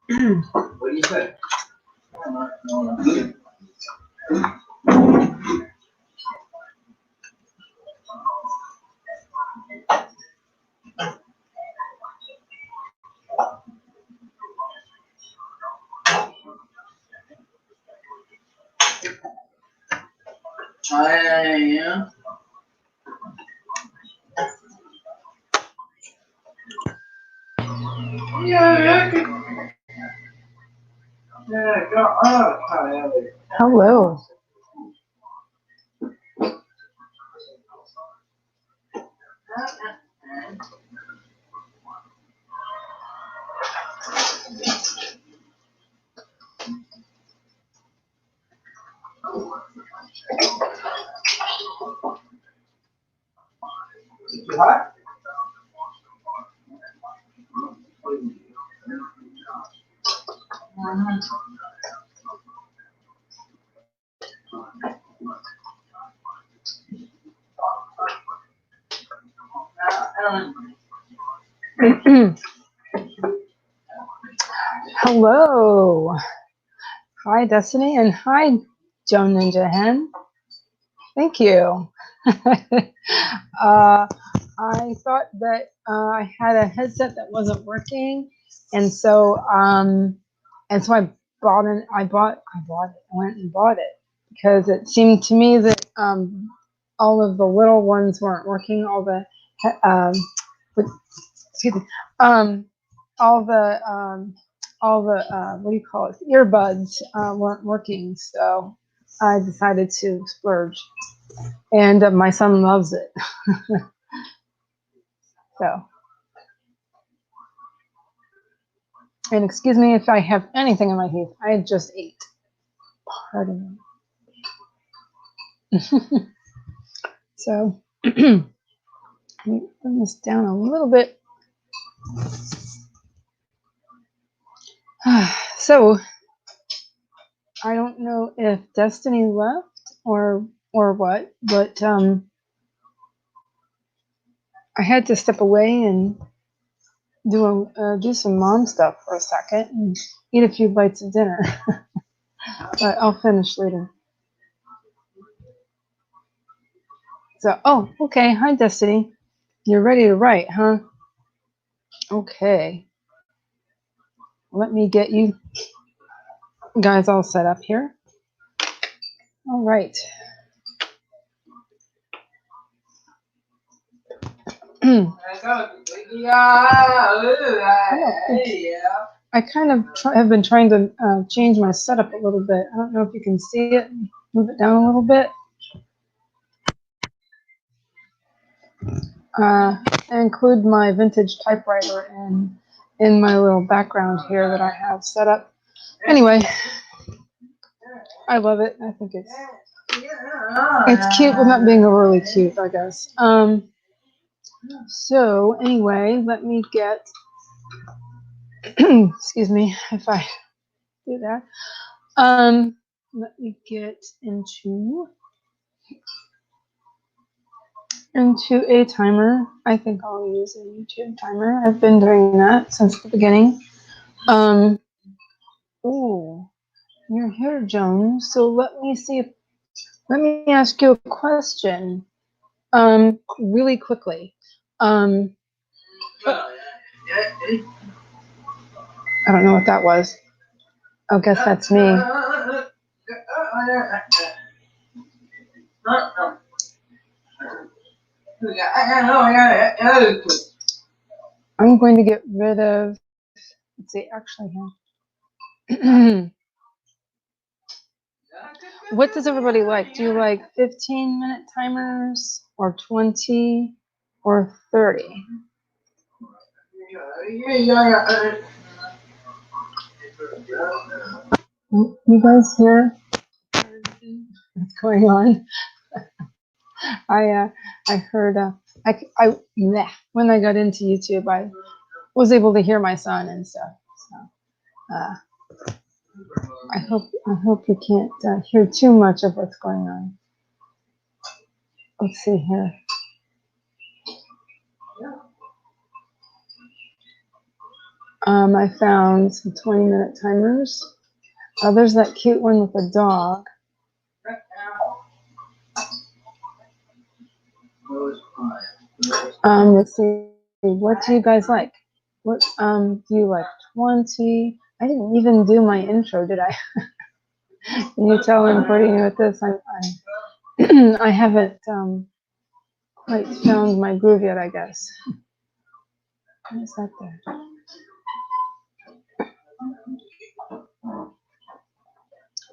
What do you say? Yeah. Hello. Too hot? Hello. Hi, Destiny, and hi, Joan Ninja Hen. Thank you. I thought that I had a headset that wasn't working, and so I bought it. I went and bought it because it seemed to me that all of the little ones weren't working. All the excuse me, all the what do you call it? Earbuds weren't working, so I decided to splurge, and my son loves it. So, and excuse me if I have anything in my teeth. I just ate. Pardon me. So, let me bring this down a little bit. So, I don't know if Destiny left or what, but I had to step away and do some mom stuff for a second and eat a few bites of dinner. But I'll finish later. So, oh, okay. Hi, Destiny. You're ready to write, huh? Okay. Let me get you guys all set up here. All right. I kind of have been trying to change my setup a little bit. I don't know if you can see it. Move it down a little bit. Include my vintage typewriter in my little background here that I have set up. Anyway, I love it. I think it's cute without being overly cute, I guess. So anyway, let me get excuse me if I do that. Let me get into a timer. I think I'll use a YouTube timer. I've been doing that since the beginning. Oh, you're here, Joan. So let me ask you a question. Really quickly. I don't know what that was. I guess that's me. I'm going to get rid of, let's see, actually here. What does everybody like? Do you like 15-minute timers or 20 or 30? You guys hear what's going on? I heard when I got into YouTube, I was able to hear my son and stuff. So I hope you can't hear too much of what's going on. Let's see here. I found some 20-minute timers. Oh, there's that cute one with the dog. Let's see. What do you guys like? What do you like? 20. I didn't even do my intro, did I? Can you tell I'm pretty new at this? I haven't quite found my groove yet, I guess. What is that there?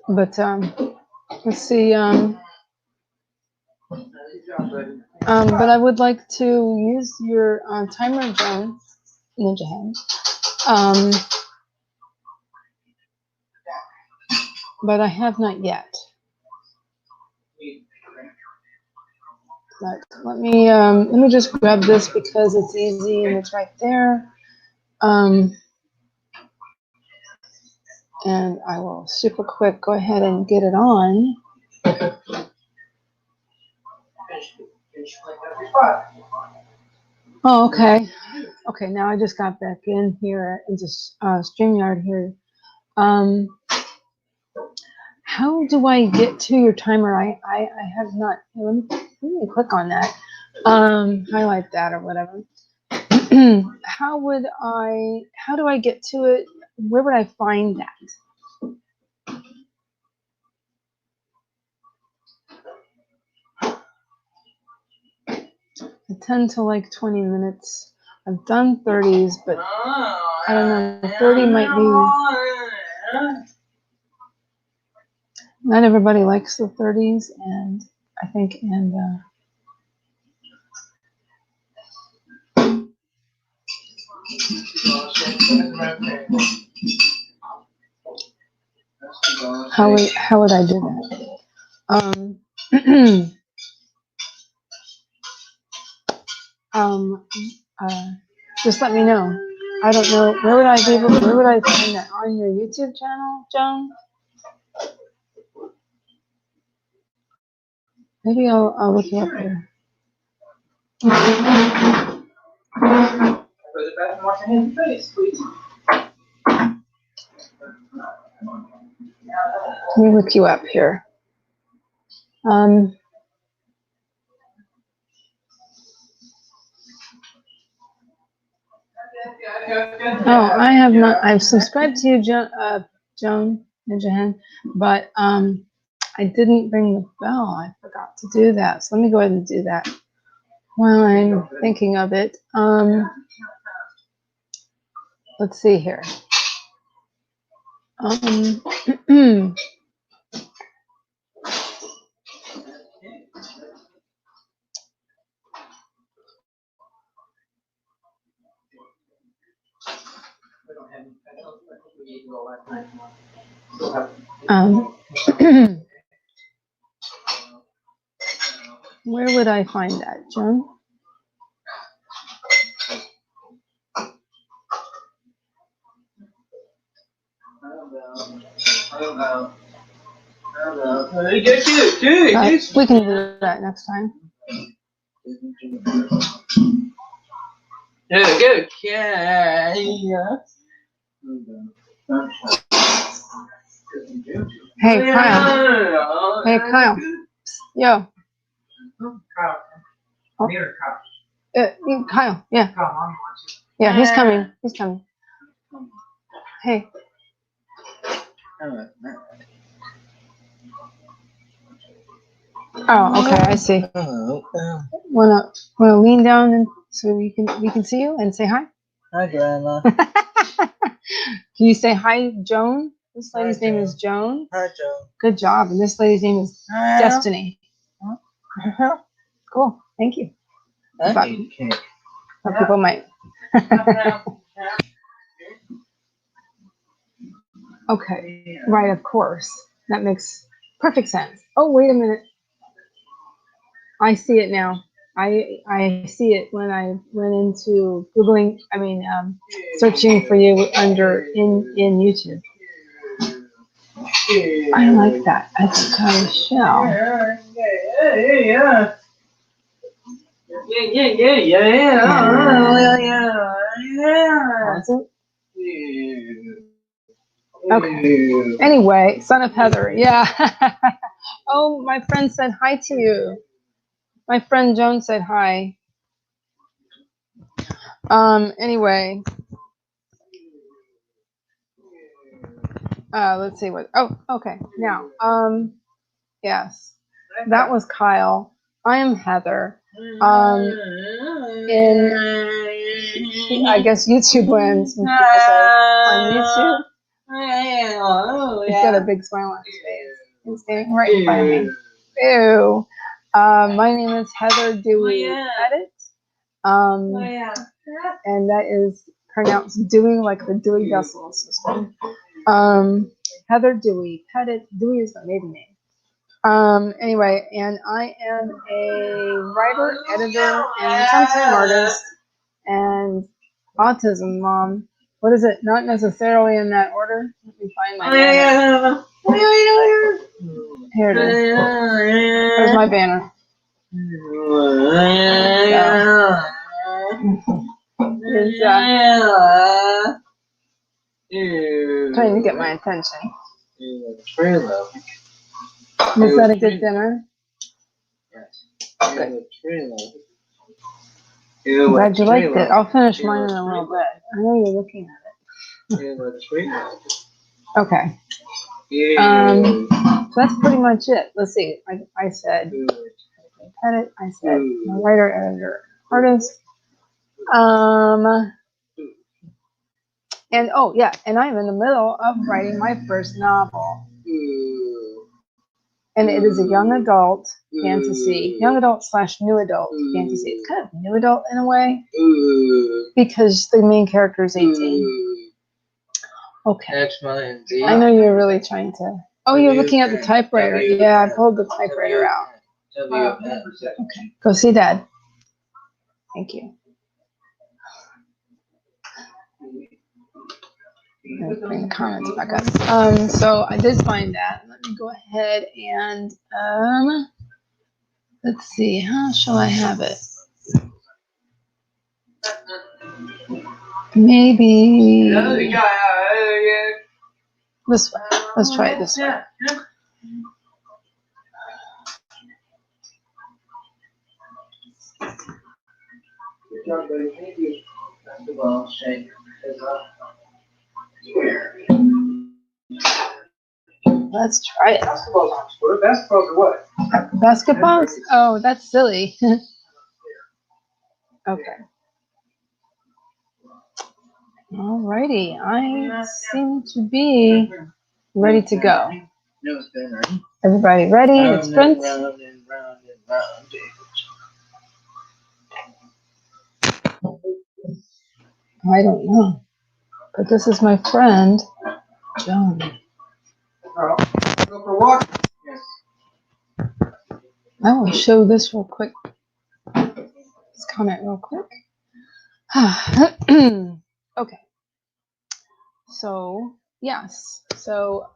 But let's see. But I would like to use your timer, Joan, Ninja Hand. But I have not yet. But let me just grab this because it's easy and it's right there. And I will super quick go ahead and get it on. Oh, okay. Okay, now I just got back in here into StreamYard here. How do I get to your timer? I have not. Let me click on that. Highlight that or whatever. How do I get to it? Where would I find that? I tend to like 20 minutes. I've done 30s, but I don't know. 30 might be. Not everybody likes the 30s, and I think, how would I do that? Just let me know. I don't know. Where would I find that? On your YouTube channel, Joan? Maybe I'll look you up here. Let me look you up here. Oh, I have not. I've subscribed to you, Joan Ninja Hen, but I didn't ring the bell. I forgot to do that. So let me go ahead and do that while I'm thinking of it. Let's see here. Where would I find that, Joan? I don't know. We can do that next time. Hey, Kyle. Hey, Kyle. Yo. Kyle. Oh. Kyle, yeah. Yeah, he's coming. He's coming. Hey. Oh, okay, I see. Wanna lean down and so we can see you and say hi? Hi, Grandma. Can you say hi, Joan? This lady's name is Joan. Hi, Joan. Good job. And this lady's name is Destiny. Cool. Thank you. Okay. Some people might. Okay. Right, of course. That makes perfect sense. Oh, wait a minute. I see it now. I see it when I went into Googling, searching for you in YouTube. I like that. That's kind of shell. Yeah. Was it? Okay. Anyway, son of Heather. Yeah. Oh, my friend said hi to you. My friend Joan said hi. Anyway. Let's see what. Oh, okay. Now, yes, that was Kyle. I am Heather. In I guess YouTube land, some people say on YouTube. He's got a big smile on his face. He's standing right in front of me. Ew. My name is Heather Dewey Edit. And that is pronounced Dewey like the Dewey Decimal System. Heather Dewey. Pettit. Dewey is my maiden name. Anyway, and I am a writer, editor, and sometime artist, and autism mom. What is it? Not necessarily in that order. Let me find my banner. Here it is. There's my banner. He's trying to get my attention. Was that a good dinner? Yes. Good. I'm glad you liked it. I'll finish mine in a little bit. I know you're looking at it. Okay. So that's pretty much it. Let's see. I said edit. I said writer, editor, artist. And oh yeah, and I'm in the middle of writing my first novel. And it is a young adult fantasy, young adult / new adult fantasy. It's kind of new adult in a way because the main character is 18. Okay. I know you're really trying to. Oh, you're looking at the typewriter. Yeah, I pulled the typewriter out. Okay, go see Dad. Thank you. Bring the comments back up. So I did find that. Let me go ahead and let's see. How shall I have it? Maybe this way. Let's try it this way. Let's try it. Basketballs are what? Basketballs? Oh, that's silly. Okay. Alrighty. I seem to be ready to go. Everybody ready? It's Prince. I don't know. But this is my friend, Joan. Go for a walk? Yes. I will show this real quick. Let's comment real quick. Okay. So, yes. So,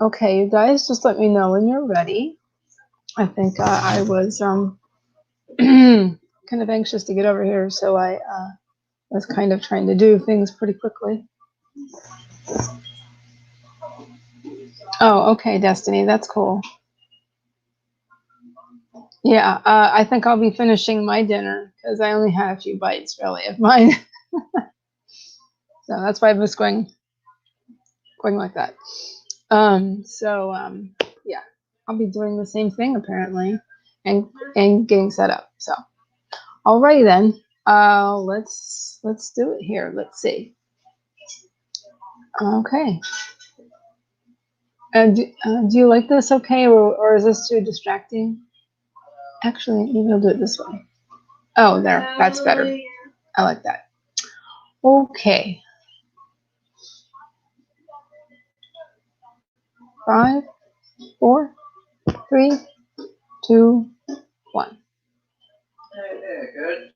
okay, you guys just let me know when you're ready. I think I was kind of anxious to get over here, so I was kind of trying to do things pretty quickly. Oh, okay, Destiny, that's cool. Yeah, I think I'll be finishing my dinner because I only had a few bites really of mine. So that's why I was going like that. Yeah, I'll be doing the same thing apparently and getting set up. So alrighty then. Let's do it here. Let's see. Okay. Do you like this okay, or is this too distracting? Actually, maybe I'll do it this way. Oh, there. That's better. I like that. Okay. 5, 4, 3, 2, 1. Good.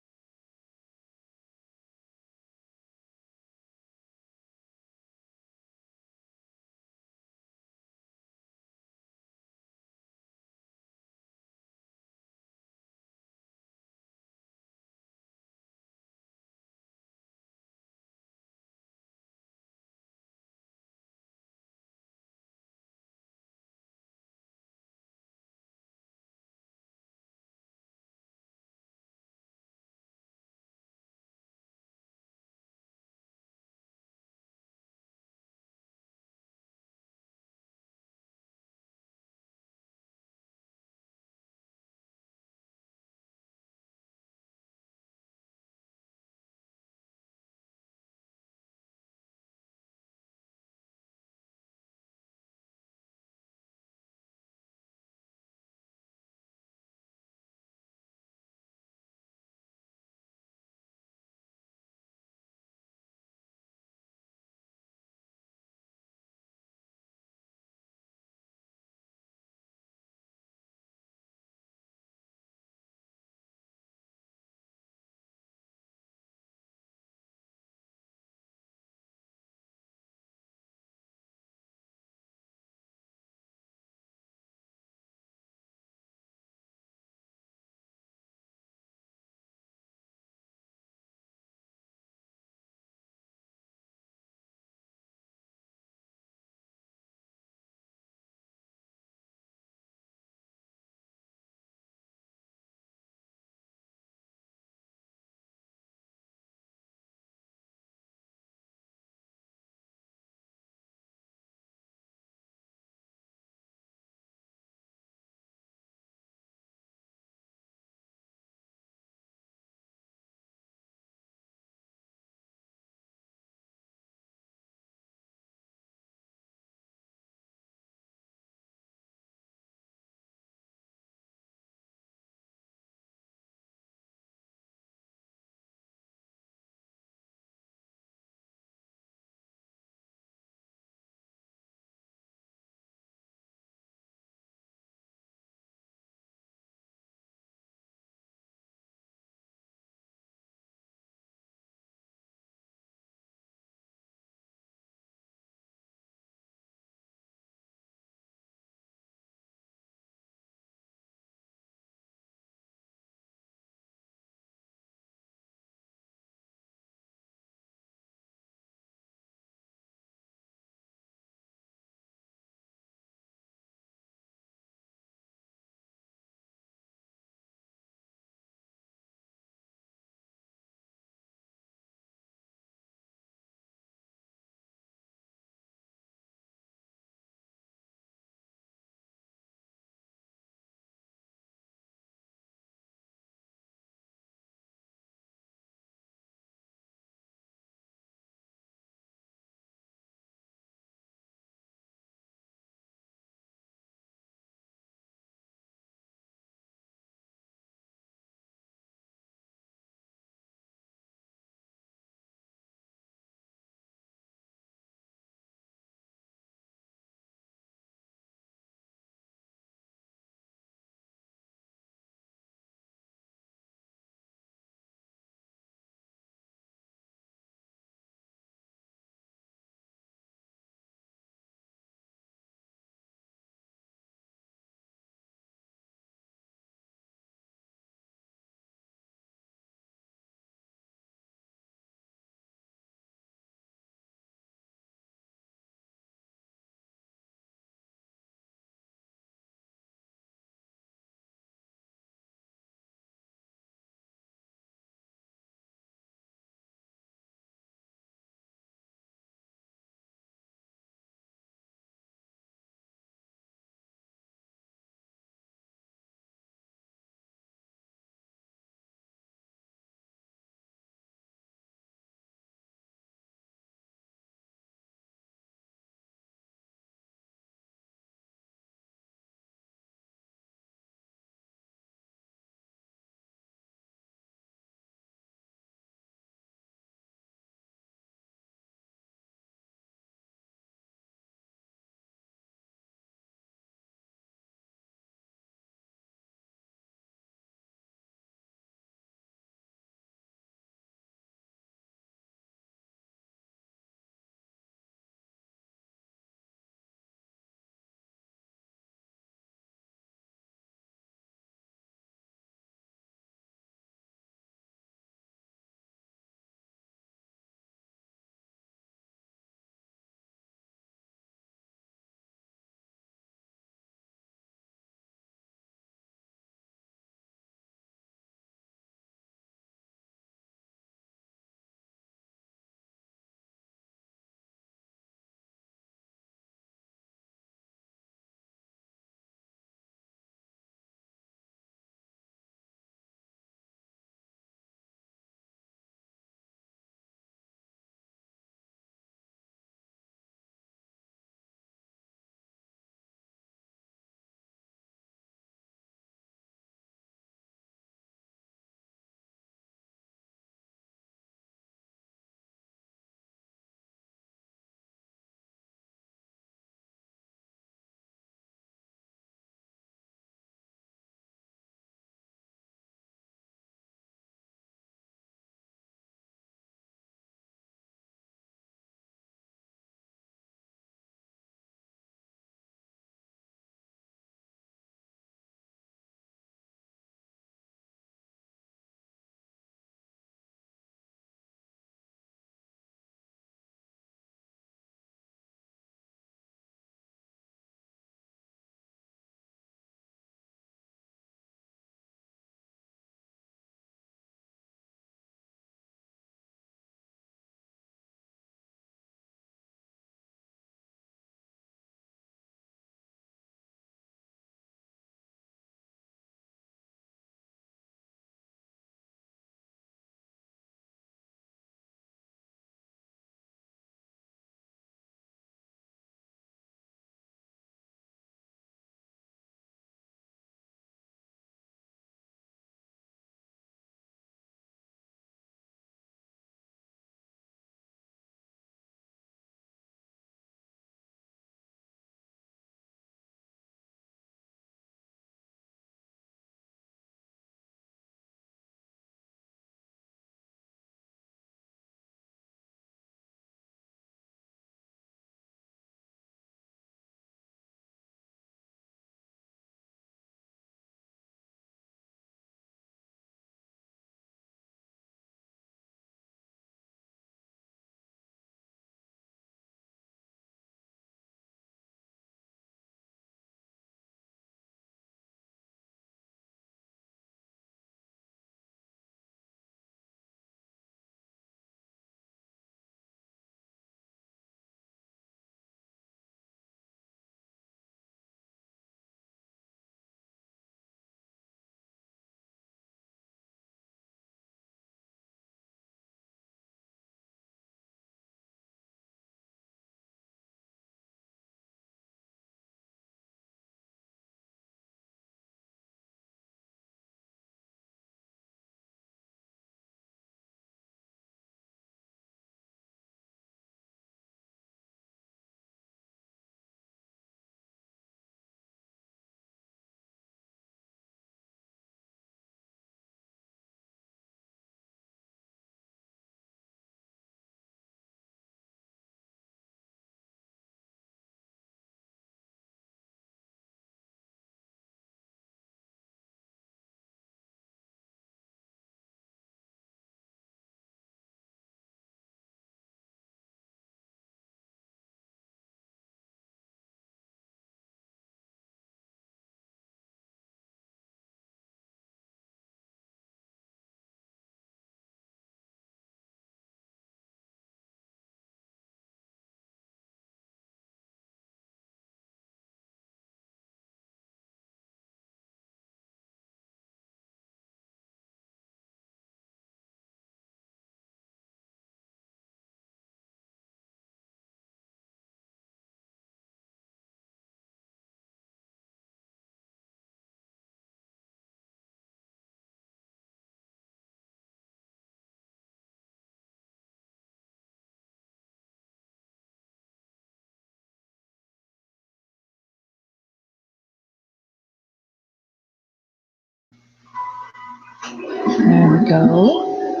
There we go.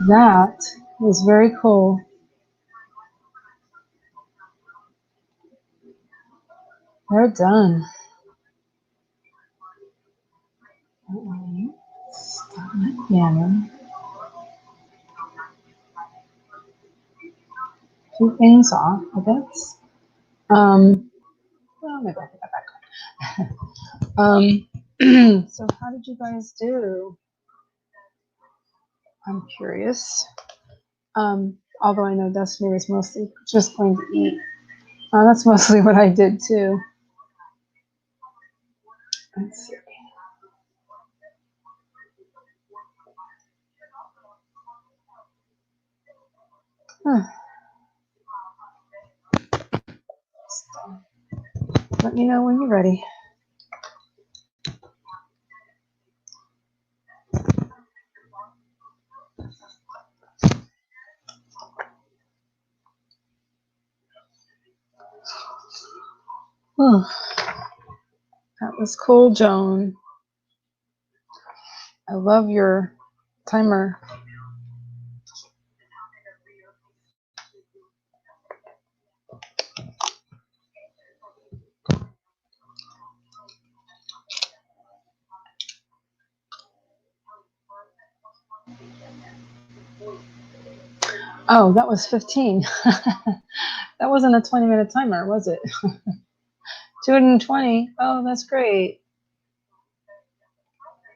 That was very cool. We're done. Stop my camera. Two things off, I guess. Well, maybe I'll put that back. So how did you guys do? I'm curious. Although I know Destiny was mostly just going to eat. That's mostly what I did too. Let's see. Huh. Let me know when you're ready. Oh, that was cool, Joan. I love your timer. Oh, that was 15. That wasn't a 20-minute timer, was it? 220. Oh, that's great.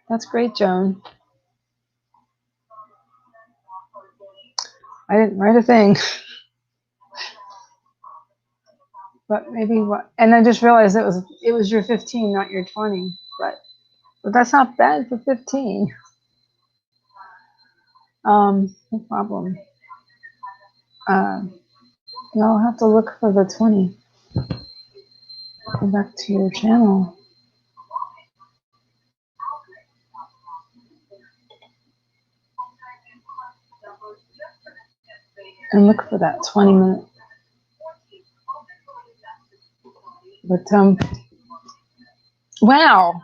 That's great, Joan. I didn't write a thing. But maybe what? And I just realized it was your 15, not your 20. But that's not bad for 15. No problem. Y'all have to look for the 20. Go back to your channel. And look for that 20-minute. But wow.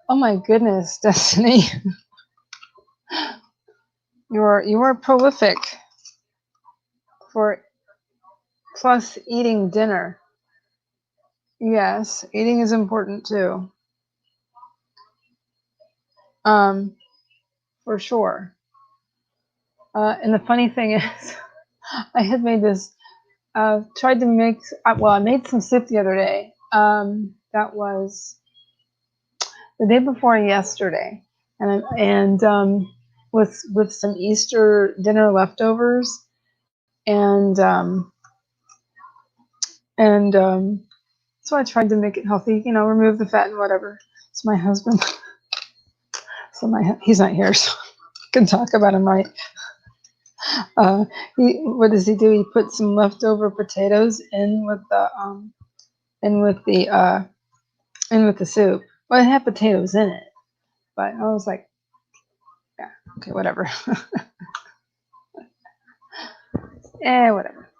Oh my goodness, Destiny. You are prolific for plus eating dinner. Yes, eating is important too. For sure. And the funny thing is, I had made this, tried to make, well, I made some soup the other day. That was the day before yesterday. And with some Easter dinner leftovers. And so I tried to make it healthy, remove the fat and whatever. So my husband, he's not here, so I can talk about him, right? What does he do? He puts some leftover potatoes in with the soup. Well, it had potatoes in it, but I was like, yeah, okay, whatever. Whatever.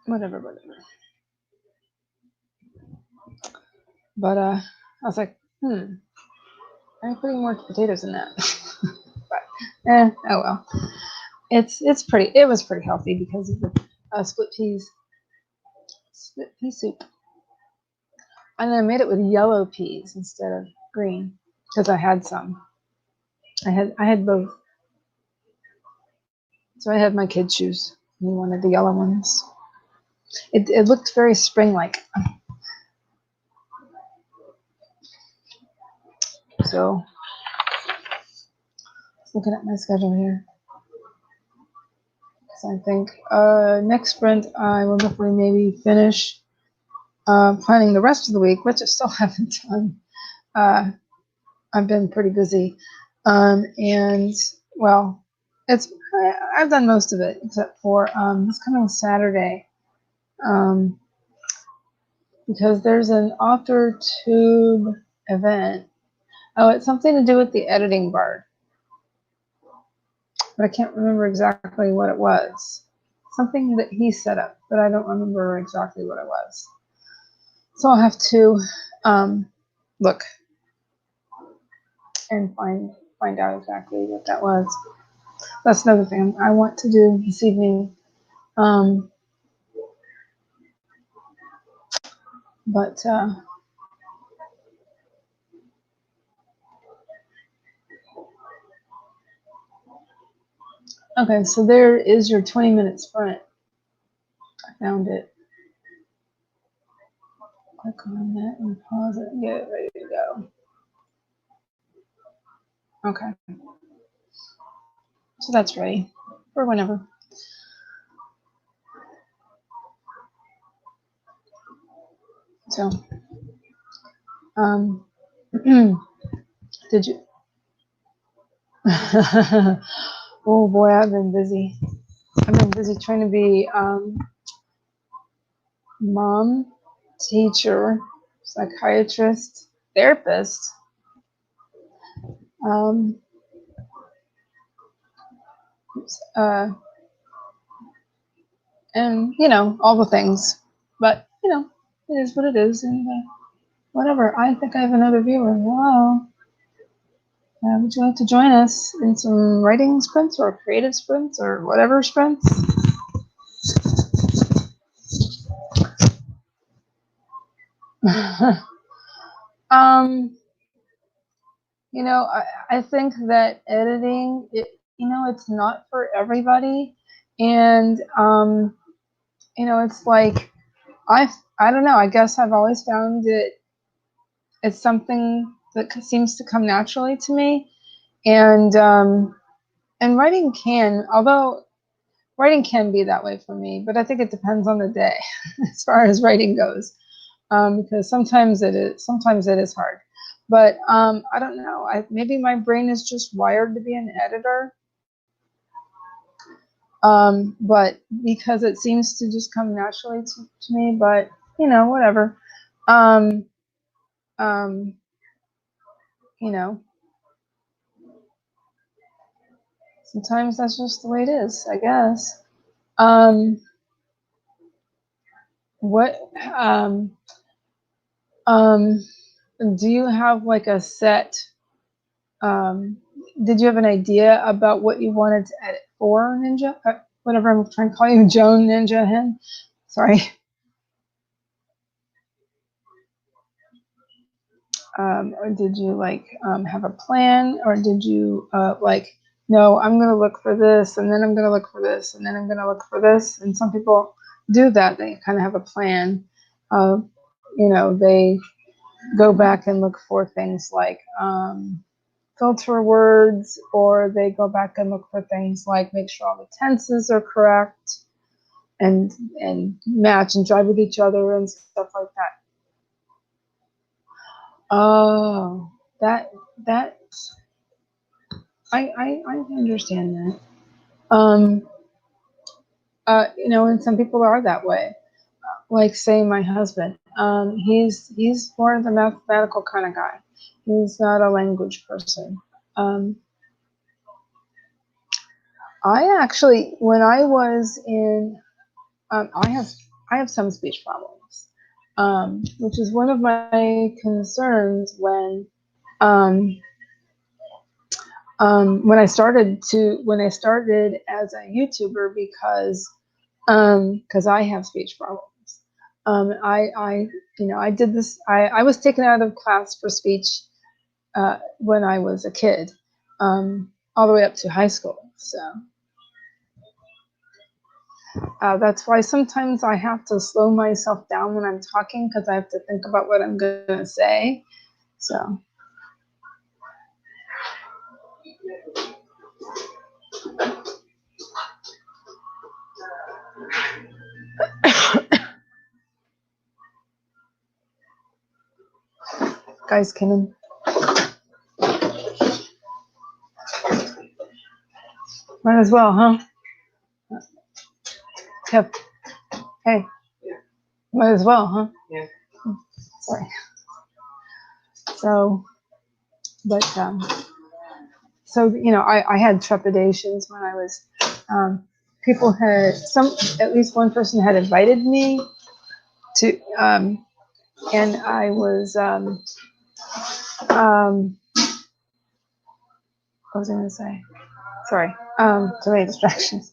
Whatever. But I was like, I'm putting more potatoes in that. But oh well. It was pretty healthy because of the split pea soup. And I made it with yellow peas instead of green because I had some. I had both. So I had my kids choose. He wanted the yellow ones. It looked very spring-like. So looking at my schedule here. So I think next sprint I will definitely maybe finish planning the rest of the week, which I still haven't done. I've been pretty busy, and well, I've done most of it except for this coming Saturday, because there's an author tube event. Oh, it's something to do with the editing bar, but I can't remember exactly what it was. Something that he set up, but I don't remember exactly what it was. So I'll have to look and find out exactly what that was. That's another thing I want to do this evening. But okay, so there is your 20-minute sprint. I found it. Click on that and pause it and get it ready to go. Okay. So that's ready for whenever. So, did you? Oh boy, I've been busy. I've been busy trying to be mom, teacher, psychiatrist, therapist. And you know, all the things. But you know, it is what it is, and whatever. I think I have another viewer. Hello. Would you like to join us in some writing sprints or creative sprints or whatever sprints? You know, I think that editing, you know, it's not for everybody. And, you know, it's like, I don't know, I guess I've always found it's something that seems to come naturally to me. And writing although writing can be that way for me, but I think it depends on the day as far as writing goes. Because sometimes it is hard. But I don't know. Maybe my brain is just wired to be an editor. But because it seems to just come naturally to me. But you know, whatever. You know, sometimes that's just the way it is, I guess. What? Do you have like a set? Did you have an idea about what you wanted to edit for, Ninja? Whatever I'm trying to call you, Joan Ninja Hen. Sorry. Or did you like have a plan, or did you like, no, I'm going to look for this, and then I'm going to look for this, and then I'm going to look for this? And some people do that. They kind of have a plan. You know, they go back and look for things like filter words, or they go back and look for things like make sure all the tenses are correct and match and jive with each other and stuff like that. Oh, that I understand that. You know, and some people are that way. Like, say, my husband. He's more of the mathematical kind of guy. He's not a language person. I actually, when I was in, I have some speech problems, which is one of my concerns when I started as a YouTuber, because I have speech problems. I did this. I was taken out of class for speech when I was a kid, all the way up to high school. So that's why sometimes I have to slow myself down when I'm talking, because I have to think about what I'm going to say. So. Guys, can might as well, huh? Yep. Hey, might as well, huh? Yeah. Sorry. So, but so you know, I had trepidations when I was. People had at least one person had invited me to and I was what was I going to say? Sorry, too many distractions.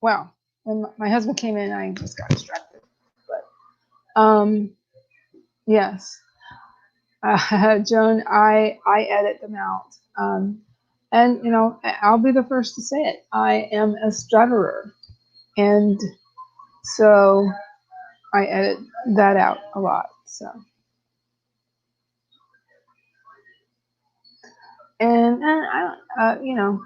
Well, when my husband came in, I just got distracted. But yes, Joan, I edit them out, and you know, I'll be the first to say it. I am a stutterer, and so I edit that out a lot. So, and I, you know,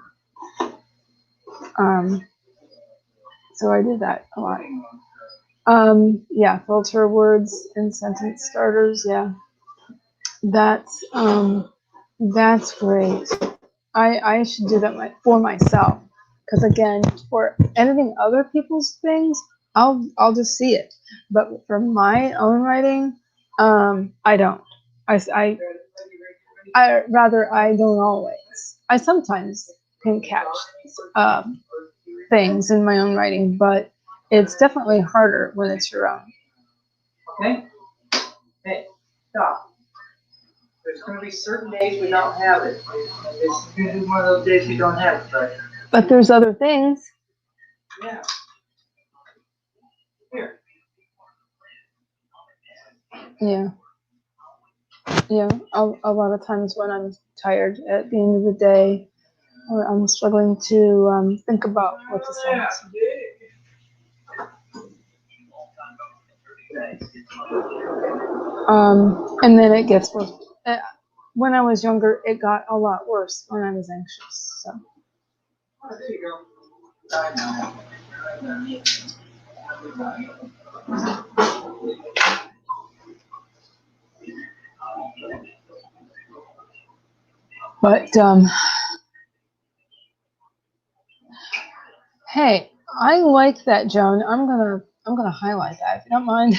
so I did that a lot. Yeah, filter words and sentence starters. Yeah, that's great. I should do that for myself, because again, for editing other people's things, I'll just see it. But for my own writing, I don't. I rather I don't always. I sometimes can catch things in my own writing, but it's definitely harder when it's your own. Okay? Hey, stop. There's going to be certain days we don't have it. And this is going to be one of those days we don't have it, but there's other things. Yeah. Here. Yeah. Yeah. A lot of times when I'm tired at the end of the day, or I'm struggling to think about what to say. And then it gets worse. When I was younger, it got a lot worse when I was anxious. So. Oh, there you go. I know. But hey, I like that, Joan. I'm gonna highlight that if you don't mind.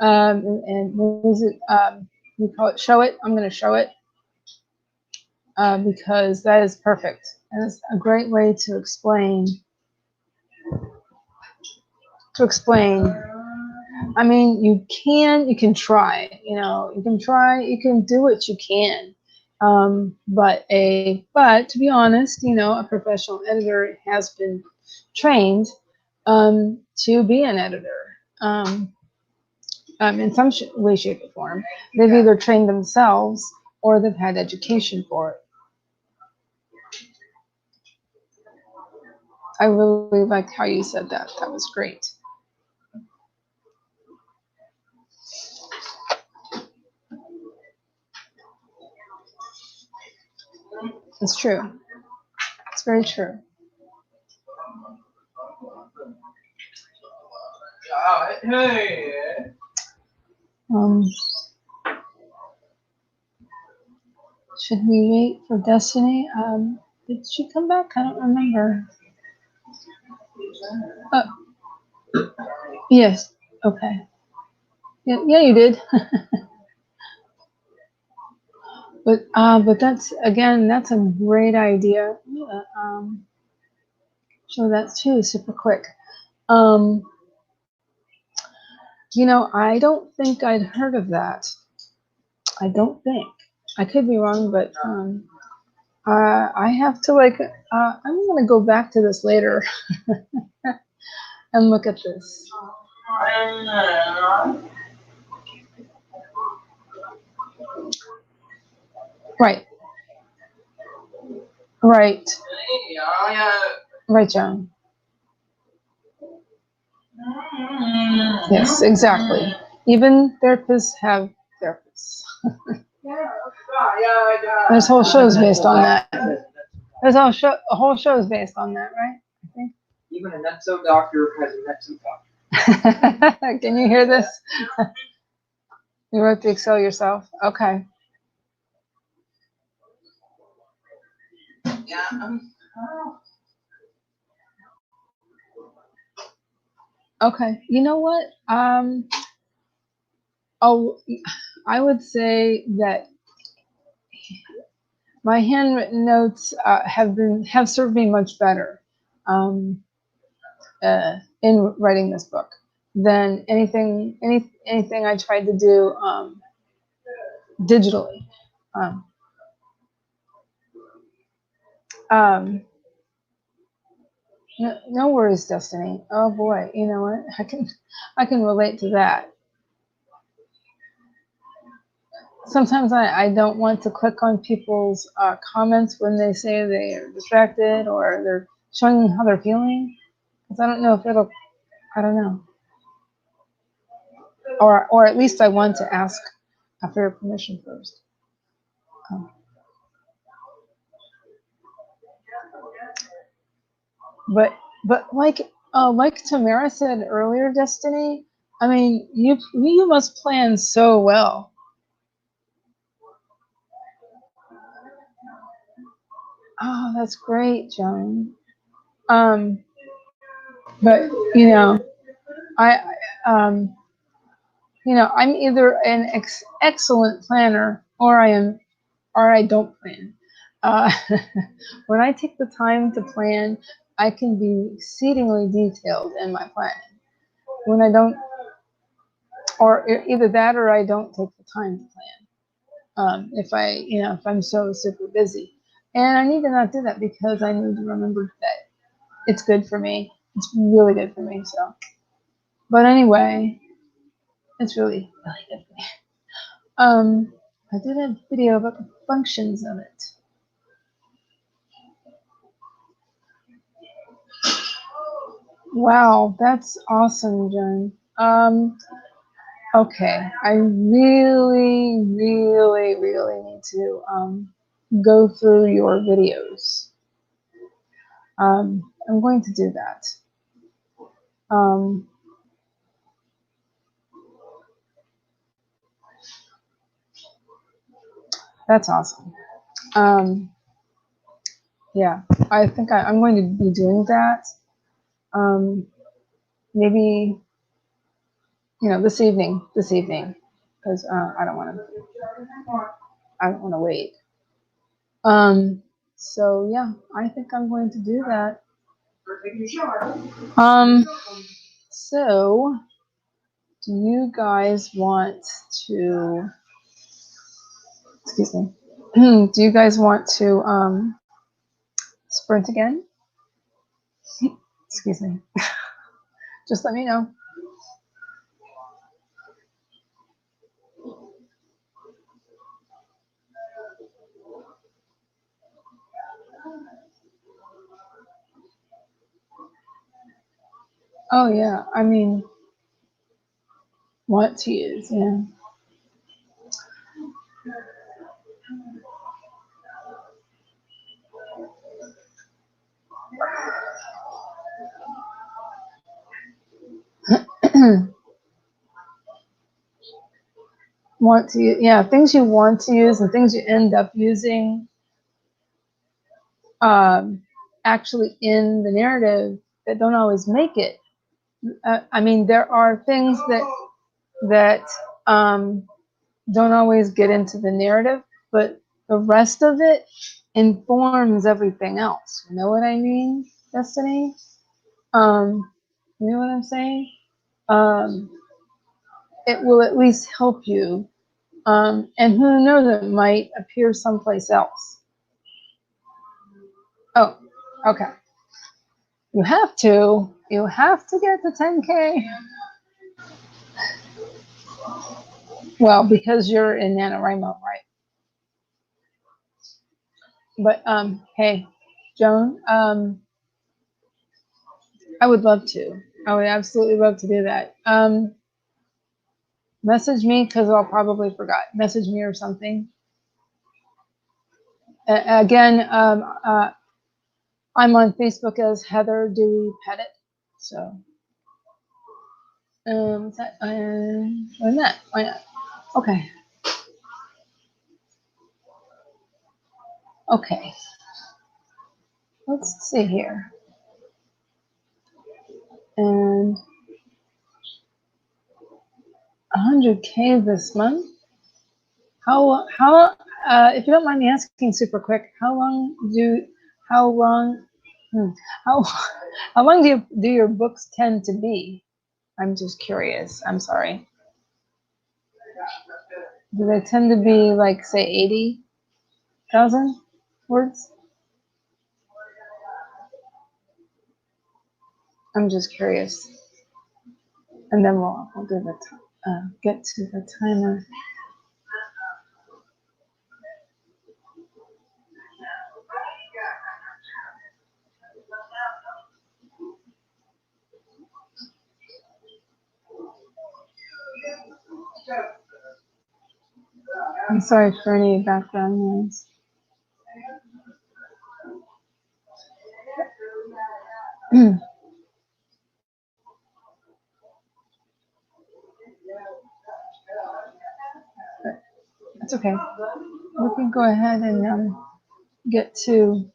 And what is it? We call it show it. I'm gonna show it because that is perfect, and it's a great way to explain. I mean, you can try. You know, you can try. You can do what you can. But to be honest, you know, a professional editor has been trained to be an editor in some way, shape, or form. They've either trained themselves or they've had education for it. I really liked how you said that. That was great. It's true. It's very true. Hey. Should we wait for Destiny? Did she come back? I don't remember. Yes. Okay. Yeah, you did. But that's a great idea. Show that too, super quick. You know, I don't think I'd heard of that. I don't think. I could be wrong, but I have to I'm gonna go back to this later and look at this. Right. Right. Right, Joan. Yes, exactly. Even therapists have therapists. This whole show is based on that. A whole show is based on that, right? I think. Even a nutso doctor has a nutso doctor. Can you hear this? You wrote the Excel yourself? Okay. Yeah. Okay. You know what? I would say that my handwritten notes have served me much better. in writing this book than anything I tried to do digitally. No worries, Destiny. Oh boy, you know what? I can relate to that. Sometimes I don't want to click on people's comments when they say they are distracted or they're showing how they're feeling, because I don't know if it'll. I don't know. Or at least I want to ask for your permission first. But like Tamara said earlier, Destiny, I mean, you must plan so well. Oh, that's great, Joan. But you know, I'm either an excellent planner or I don't plan. Uh, when I take the time to plan, I can be exceedingly detailed in my planning. When I don't, or either that or I don't take the time to plan. If I'm so super busy, and I need to not do that because I need to remember that it's good for me. It's really good for me. So, but anyway, it's really good for me. I did a video about the functions of it. Wow, that's awesome, Jen. Okay, I really need to go through your videos. I'm going to do that. That's awesome. Yeah, I think I'm going to be doing that. Maybe this evening, because I don't want to wait. So yeah, I think I'm going to do that. So do you guys want to? Excuse me. Do you guys want to sprint again? Excuse me. Just let me know. Oh yeah, I mean, want to use, yeah. Want to, yeah, things you want to use and things you end up using actually in the narrative that don't always make it. I mean, there are things that don't always get into the narrative, but the rest of it informs everything else. You know what I mean, Destiny? You know what I'm saying? It will at least help you. And who knows, it might appear someplace else. Oh, okay. You have to get to 10K. Well, because you're in NaNoWriMo, right? But hey, Joan, I would love to. I would absolutely love to do that. Message me because I'll probably forgot. Message me or something. Again, I'm on Facebook as Heather Dewey Pettit. So, why not? Why not? Okay. Okay. Let's see here. And 100K this month. How if you don't mind me asking super quick, how long How how long do your books tend to be? I'm just curious. I'm sorry. Do they tend to be like, say, 80,000 words? I'm just curious. And then we'll do the get to the timer. I'm sorry for any background noise. That's okay. We can go ahead and get to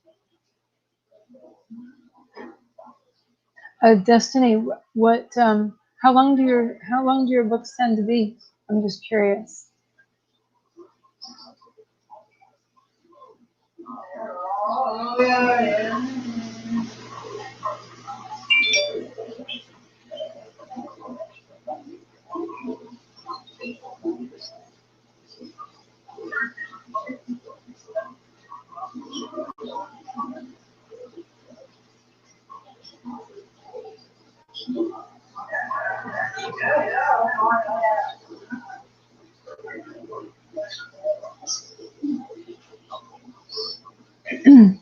Destiny. What? How long do your books tend to be? I'm just curious.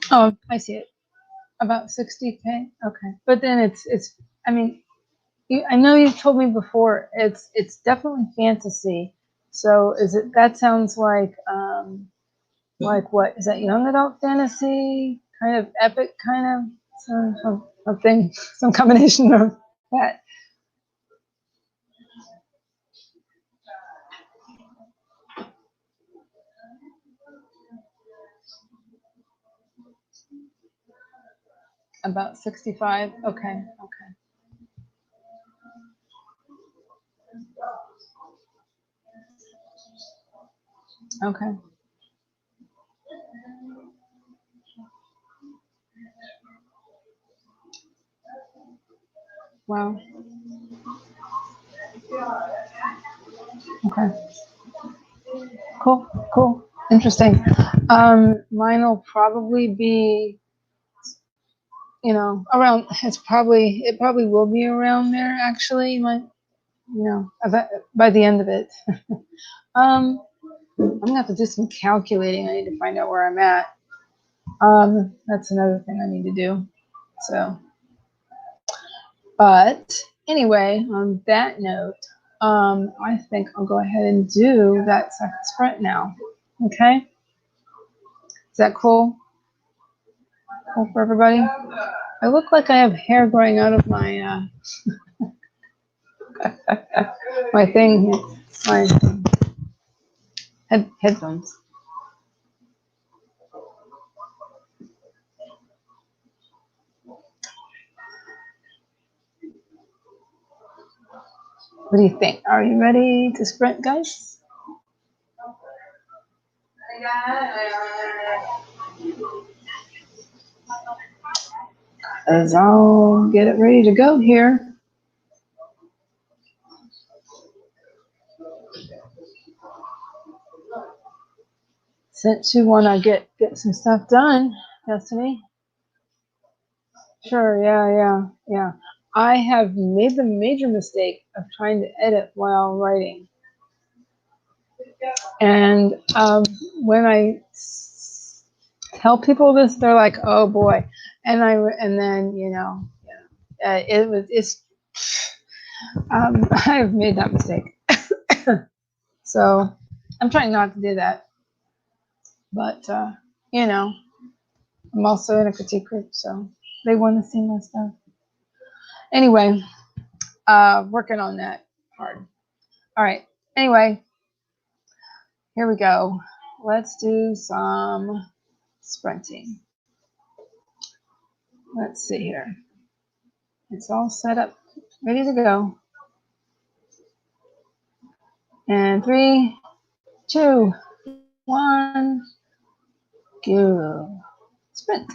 Oh, I see it. About 60K. Okay, but then it's. I mean, I know you've told me before. It's definitely fantasy. So is it? That sounds like what is that? Young adult fantasy, kind of epic, kind of something, some combination of that. About 65. Okay. Okay. Wow. Okay. Cool. Interesting. Mine will probably be, around. It probably will be around there. Actually, by the end of it. I'm gonna have to do some calculating. I need to find out where I'm at. That's another thing I need to do. So, but anyway, on that note, I think I'll go ahead and do that second sprint now. Okay? Is that cool? Cool for everybody? I look like I have hair growing out of my my thing, my headphones. What do you think? Are you ready to sprint, guys? As I'll get it ready to go here. Since you want to get some stuff done, Destiny. Sure, yeah. I have made the major mistake of trying to edit while writing. And when I tell people this, they're like, "Oh boy!" And then I've made that mistake. So I'm trying not to do that. But I'm also in a critique group, so they want to see my stuff. Anyway, working on that hard. All right. Anyway, here we go. Let's do some sprinting. Let's see here. It's all set up, ready to go. And 3, 2, 1, go. Sprint.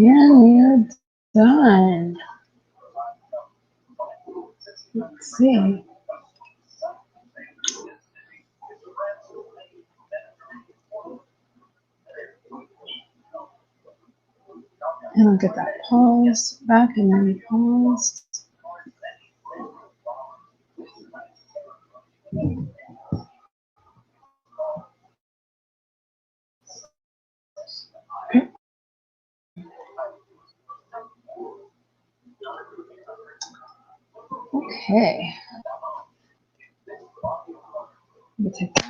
And we're done. Let's see. And I'll get that pause back and then pause. Okay. Let me take that.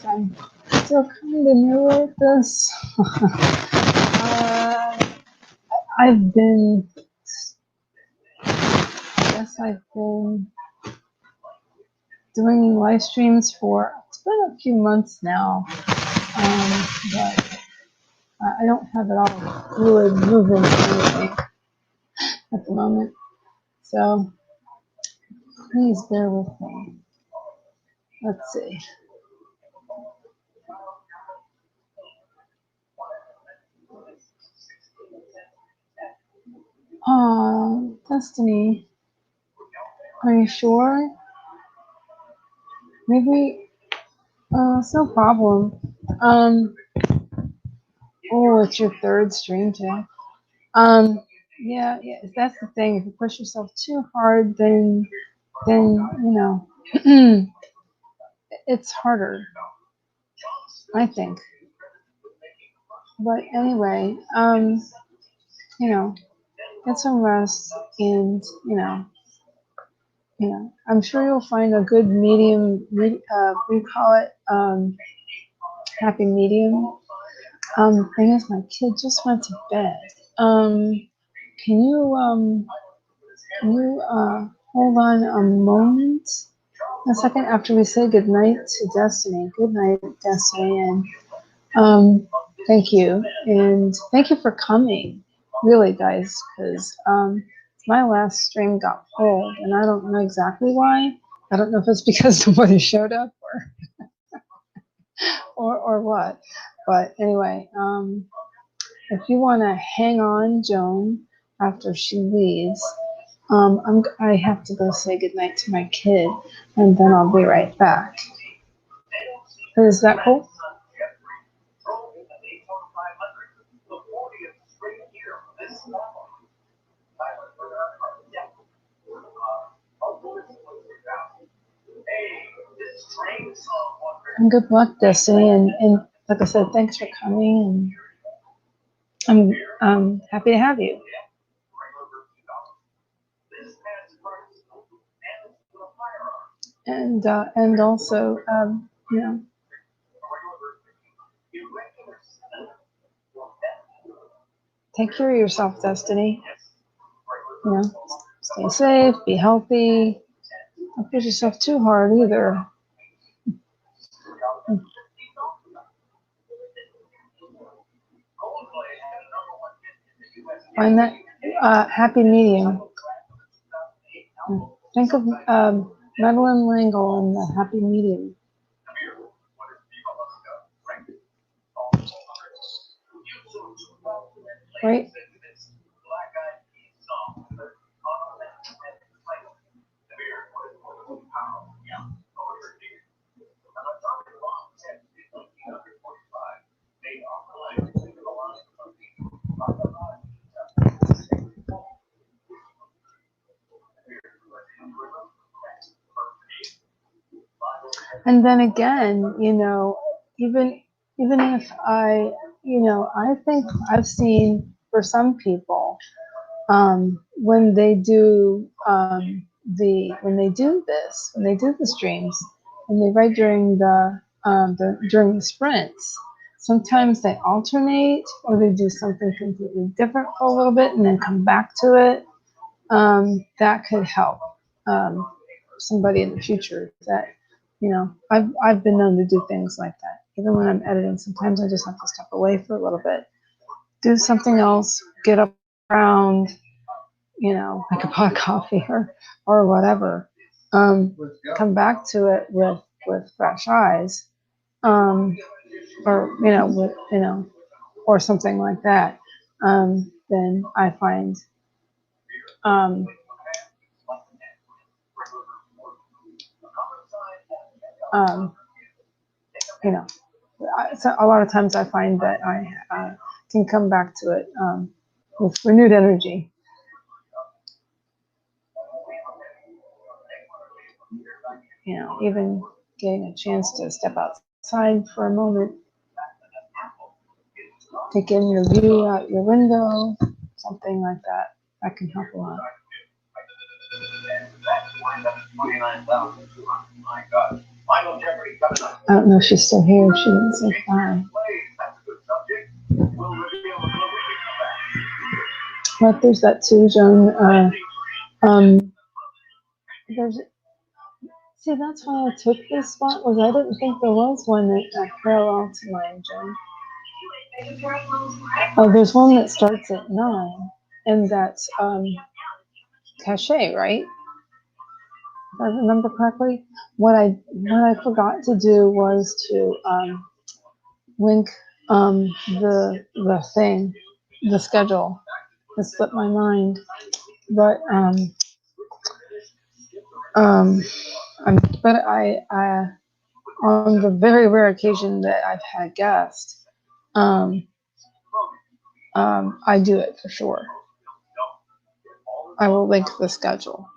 I'm still kind of new at this. I've been, I guess I've been doing live streams for, it's been a few months now, but I don't have it all really moving or anything at the moment. So please bear with me. Let's see. Destiny, are you sure? Maybe, it's no problem. Oh, it's your third stream, Jay. Yeah, that's the thing. If you push yourself too hard, then you know, it's harder, I think. But anyway, you know, get some rest, and I'm sure you'll find a good medium. We call it happy medium. Thing is, my kid just went to bed. Can you hold on a moment, a second, after we say goodnight to Destiny? Good night, Destiny, and thank you, and thank you for coming, really, guys, because my last stream got pulled, and I don't know exactly why. I don't know if it's because nobody showed up or what, but anyway, if you want to hang on, Joan, after she leaves, I have to go say goodnight to my kid, and then I'll be right back. Is that cool? And good luck, Destiny, and like I said, thanks for coming, and I'm happy to have you. And also, take care of yourself, Destiny. Stay safe, be healthy. Don't push yourself too hard either. Find that happy medium. Think of Madeline Langle and the happy medium. Right? And then again, even if I think I've seen for some people, when they do the streams, and they write during the sprints, sometimes they alternate, or they do something completely different for a little bit and then come back to it. That could help somebody in the future. That I've been known to do things like that. Even when I'm editing, sometimes I just have to step away for a little bit, do something else, get up around, make a pot of coffee or whatever. Come back to it with with fresh eyes, or or something like that, then I find so a lot of times I find that I can come back to it with renewed energy. Even getting a chance to step outside for a moment, take in your view out your window, something like that. That can help a lot. I don't know if she's still here. She didn't say bye. But there's that too, Joan. See, that's why I took this spot, was I didn't think there was one that parallel to mine, Joan. Oh, there's one that starts at 9, and that's cachet, right? If I remember correctly. What I forgot to do was to link the thing, the schedule. It slipped my mind, but but I on the very rare occasion that I've had guests, I do it for sure. I will link the schedule.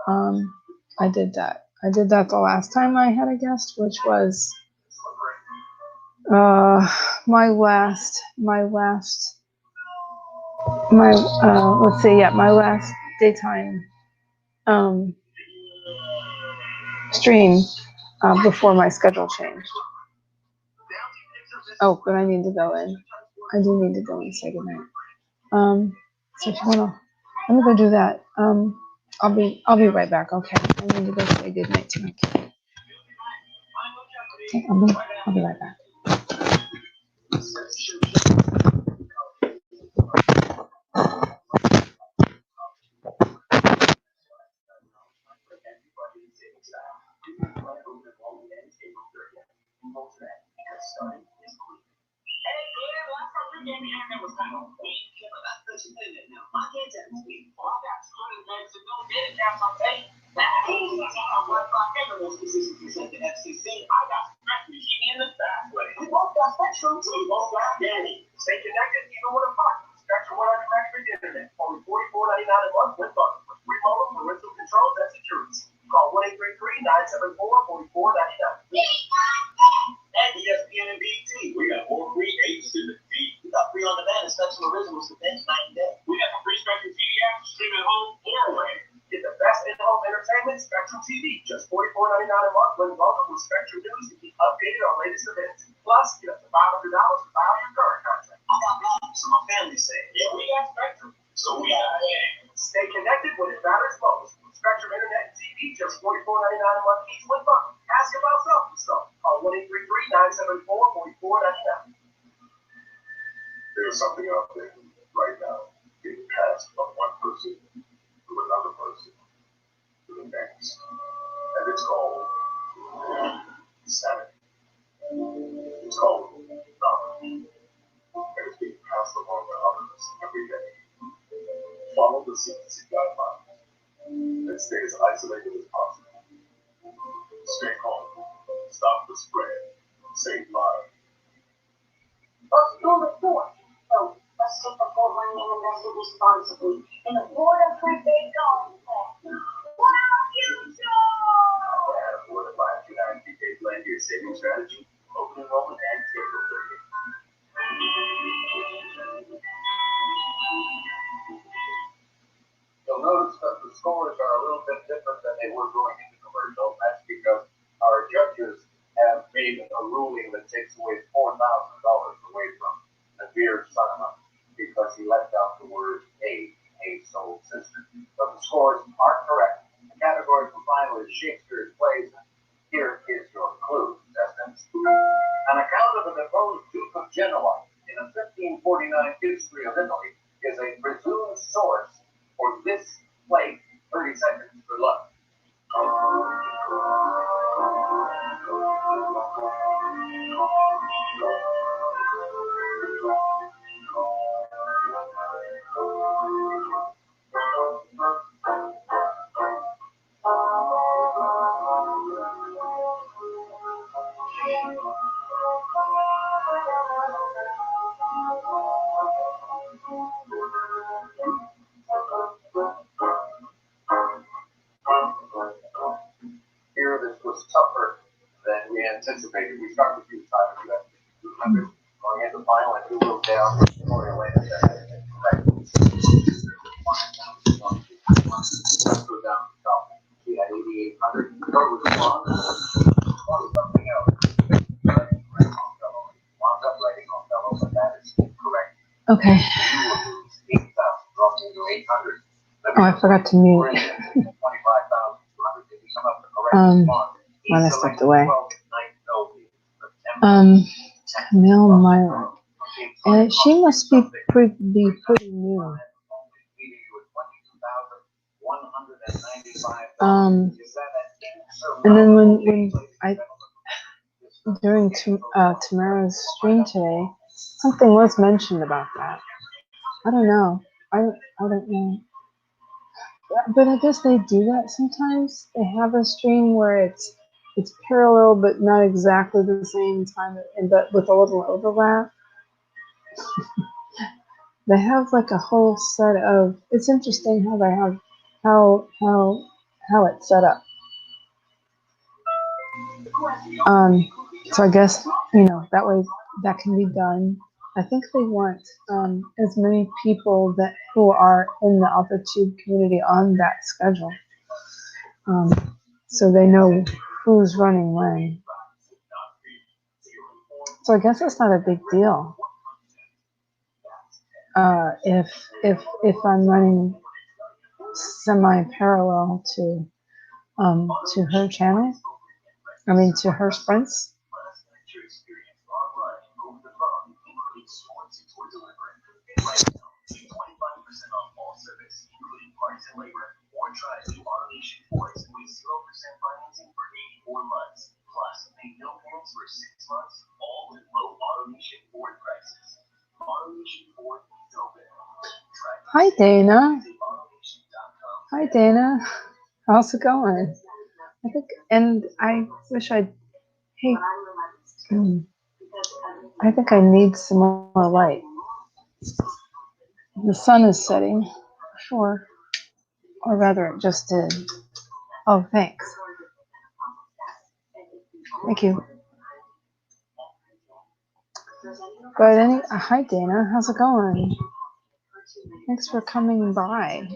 I did that. I did that the last time I had a guest, which was my last daytime stream before my schedule changed. Oh, but I need to go in. I do need to go and say goodnight. So if you wanna, let me go do that. I'll be right back. Okay, I need to go say goodnight to my kid. Okay, I'll be right back. Stay connected even with a partner. Spectrum 100 megabit internet. Only $44.99 a month with bundle. With free modem, parental controls, and security. Call 1-833-974-4499. And ESPN and BET. We got more free apes to the beat. We got free on demand and Spectrum Originals to binge night and day. We got the free Spectrum TV app to stream at home anywhere. Get the best in-home entertainment, Spectrum TV. Just $44.99 a month when bundled with Spectrum News to keep updated on latest events. Plus, get up to $500 to buy out your current contract. I got that. So my family said, yeah, we got Spectrum. So we got it. Stay connected when it matters most. Spectrum Internet and TV, just $44.99 a month each with bundle. Ask about something. So call 1-833-974-4499. There's something out there right now being passed from one person to another person to the next. And it's called sanity. It's called knowledge. And it's being passed along to others every day. Follow the CDC guidelines and stay as isolated as possible. Stay home. Stop the spread. Save lives. Let's do the fourth. So let's take the full money and invest it responsibly. In the Florida Prepaid Gold Plan. What about you, Joe? Florida 529 PK Plan, your savings strategy, open enrollment, and schedule 30. You'll notice that the scores are a little bit different than they were going into commercial. That's because our judges have made a ruling that takes away $4,000 away from Naveer Sarma because he left out the word a soul sister. But the scores are correct. The category for final is Shakespeare's plays. Here is your clue, contestants. An account of the deposed Duke of Genoa in a 1549 history of Italy is a presumed source for this play. 30 seconds for luck. Here, this was tougher than we anticipated. We started with 200, going into final, and 2 wrote down Victoria Lane and then correct. Go down to the top. We had 8,800. Go with the one. Something else. Wound up writing on fellow, but that is incorrect. Okay. 8,000 dropped into 800. Oh, I forgot to mute. 25,200. Did you come up with the correct response? When I stepped away. Camille Myra. She must be pretty new. And then when I during Tamara's stream today, something was mentioned about that. I don't know. I don't know. But I guess they do that sometimes. They have a stream where it's parallel but not exactly the same time, but with a little overlap. They have like a whole set of. It's interesting how they have how it's set up. So I guess that way that can be done. I think they want as many people who are in the AuthorTube community on that schedule, so they know who's running when. So I guess it's not a big deal if I'm running semi-parallel to her channel. I mean to her sprints. Hi Dana. Hi Dana. How's it going? I wish I'd. Hey. I think I need some more light. The sun is setting, sure. Or rather, it just did. Oh, thanks. Thank you. But hi Dana, how's it going? Thanks for coming by.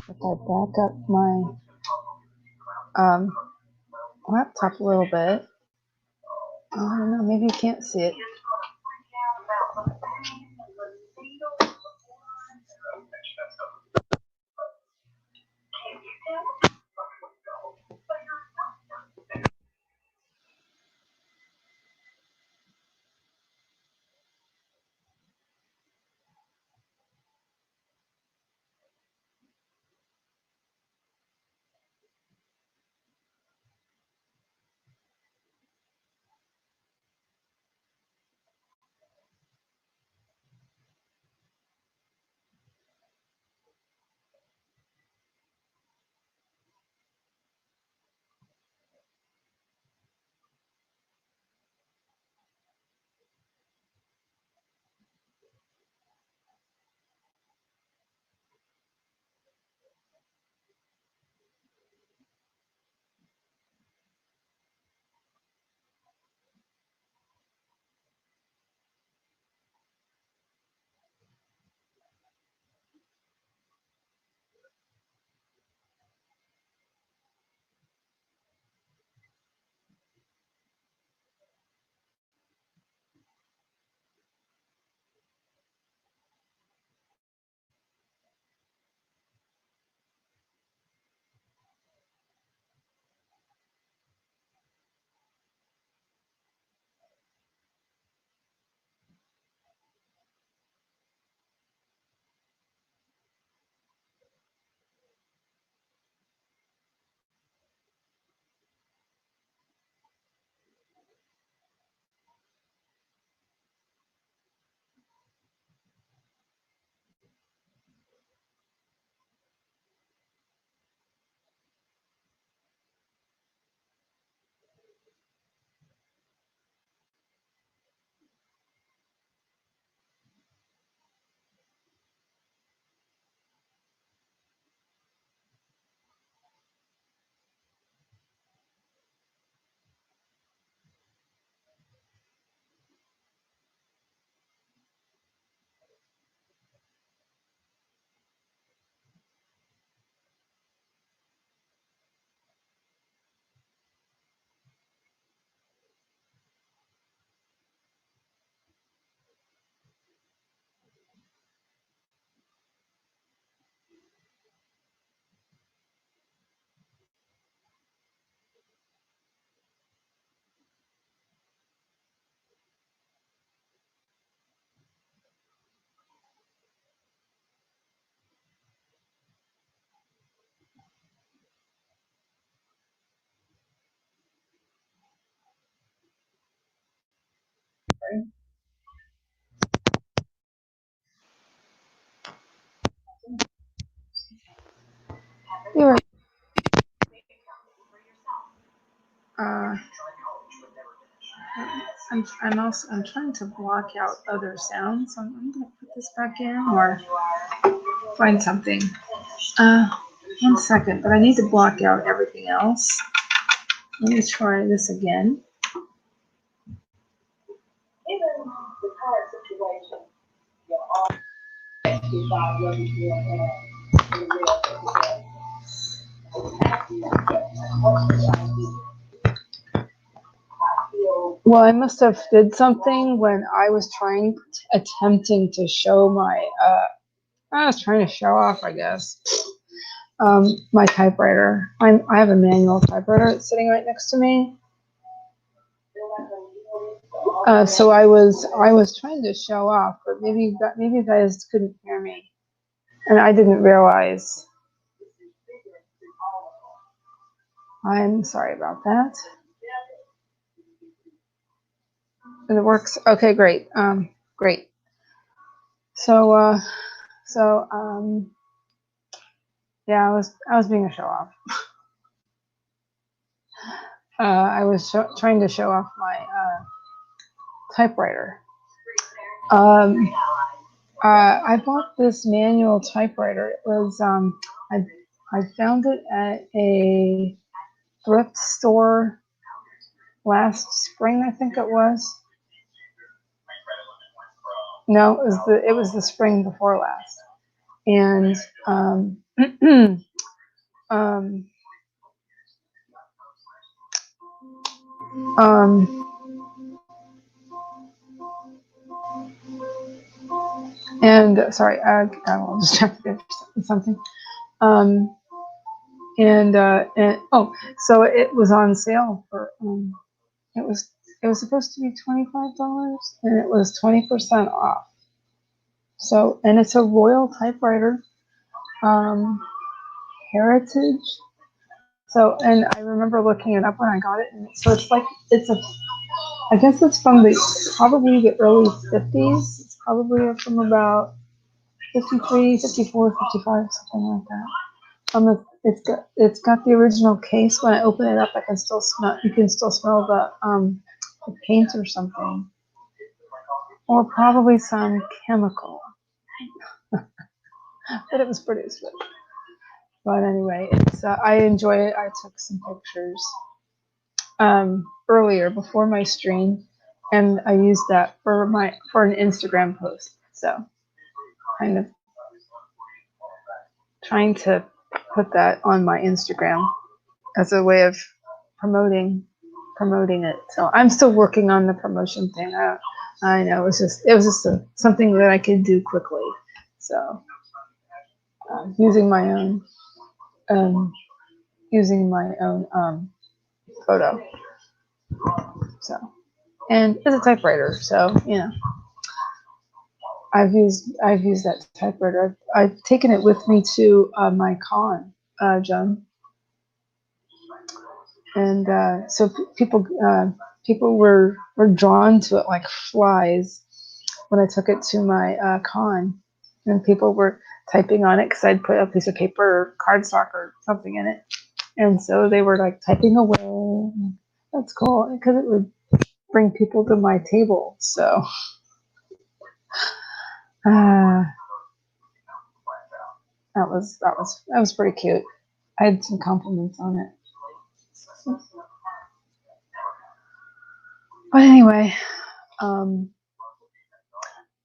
If I back up my laptop a little bit, I don't know, maybe you can't see it. I'm trying to block out other sounds. So I'm gonna put this back in or find something. 1 second, but I need to block out everything else. Let me try this again. Given the current situation, decide whether you Well, I must have did something when I was attempting to show my, I was trying to show off, I guess, my typewriter. I have a manual typewriter that's sitting right next to me. So I was trying to show off, but maybe you guys couldn't hear me, and I didn't realize. I'm sorry about that. And it works. Okay, great. Great. So yeah, I was being a show off. I was trying to show off my typewriter. I bought this manual typewriter. It was I found it at a thrift store last spring, I think it was. No, it was the spring before last, and and sorry, I will distracted with something. And oh, so it was on sale for it was supposed to be $25, and it was 20% off. So, and it's a Royal typewriter, Heritage. So, and I remember looking it up when I got it, and so I guess it's from probably the early 50s. It's probably from about 53, 54, 55, something like that. It's got the original case. When I open it up, you can still smell the paint or something, or probably some chemical. But it was pretty sweet. But anyway, I enjoy it. I took some pictures earlier before my stream, and I used that for an Instagram post. So kind of trying to put that on my Instagram as a way of promoting it. So I'm still working on the promotion thing. I know it was just something that I could do quickly. So using my own photo. So, and it's a typewriter. So I've used that typewriter. I've taken it with me to my con, Joan. And so people were drawn to it like flies when I took it to my con, and people were typing on it because I'd put a piece of paper or cardstock or something in it, and so they were like typing away. That's cool because it would bring people to my table. So that was pretty cute. I had some compliments on it. But anyway, I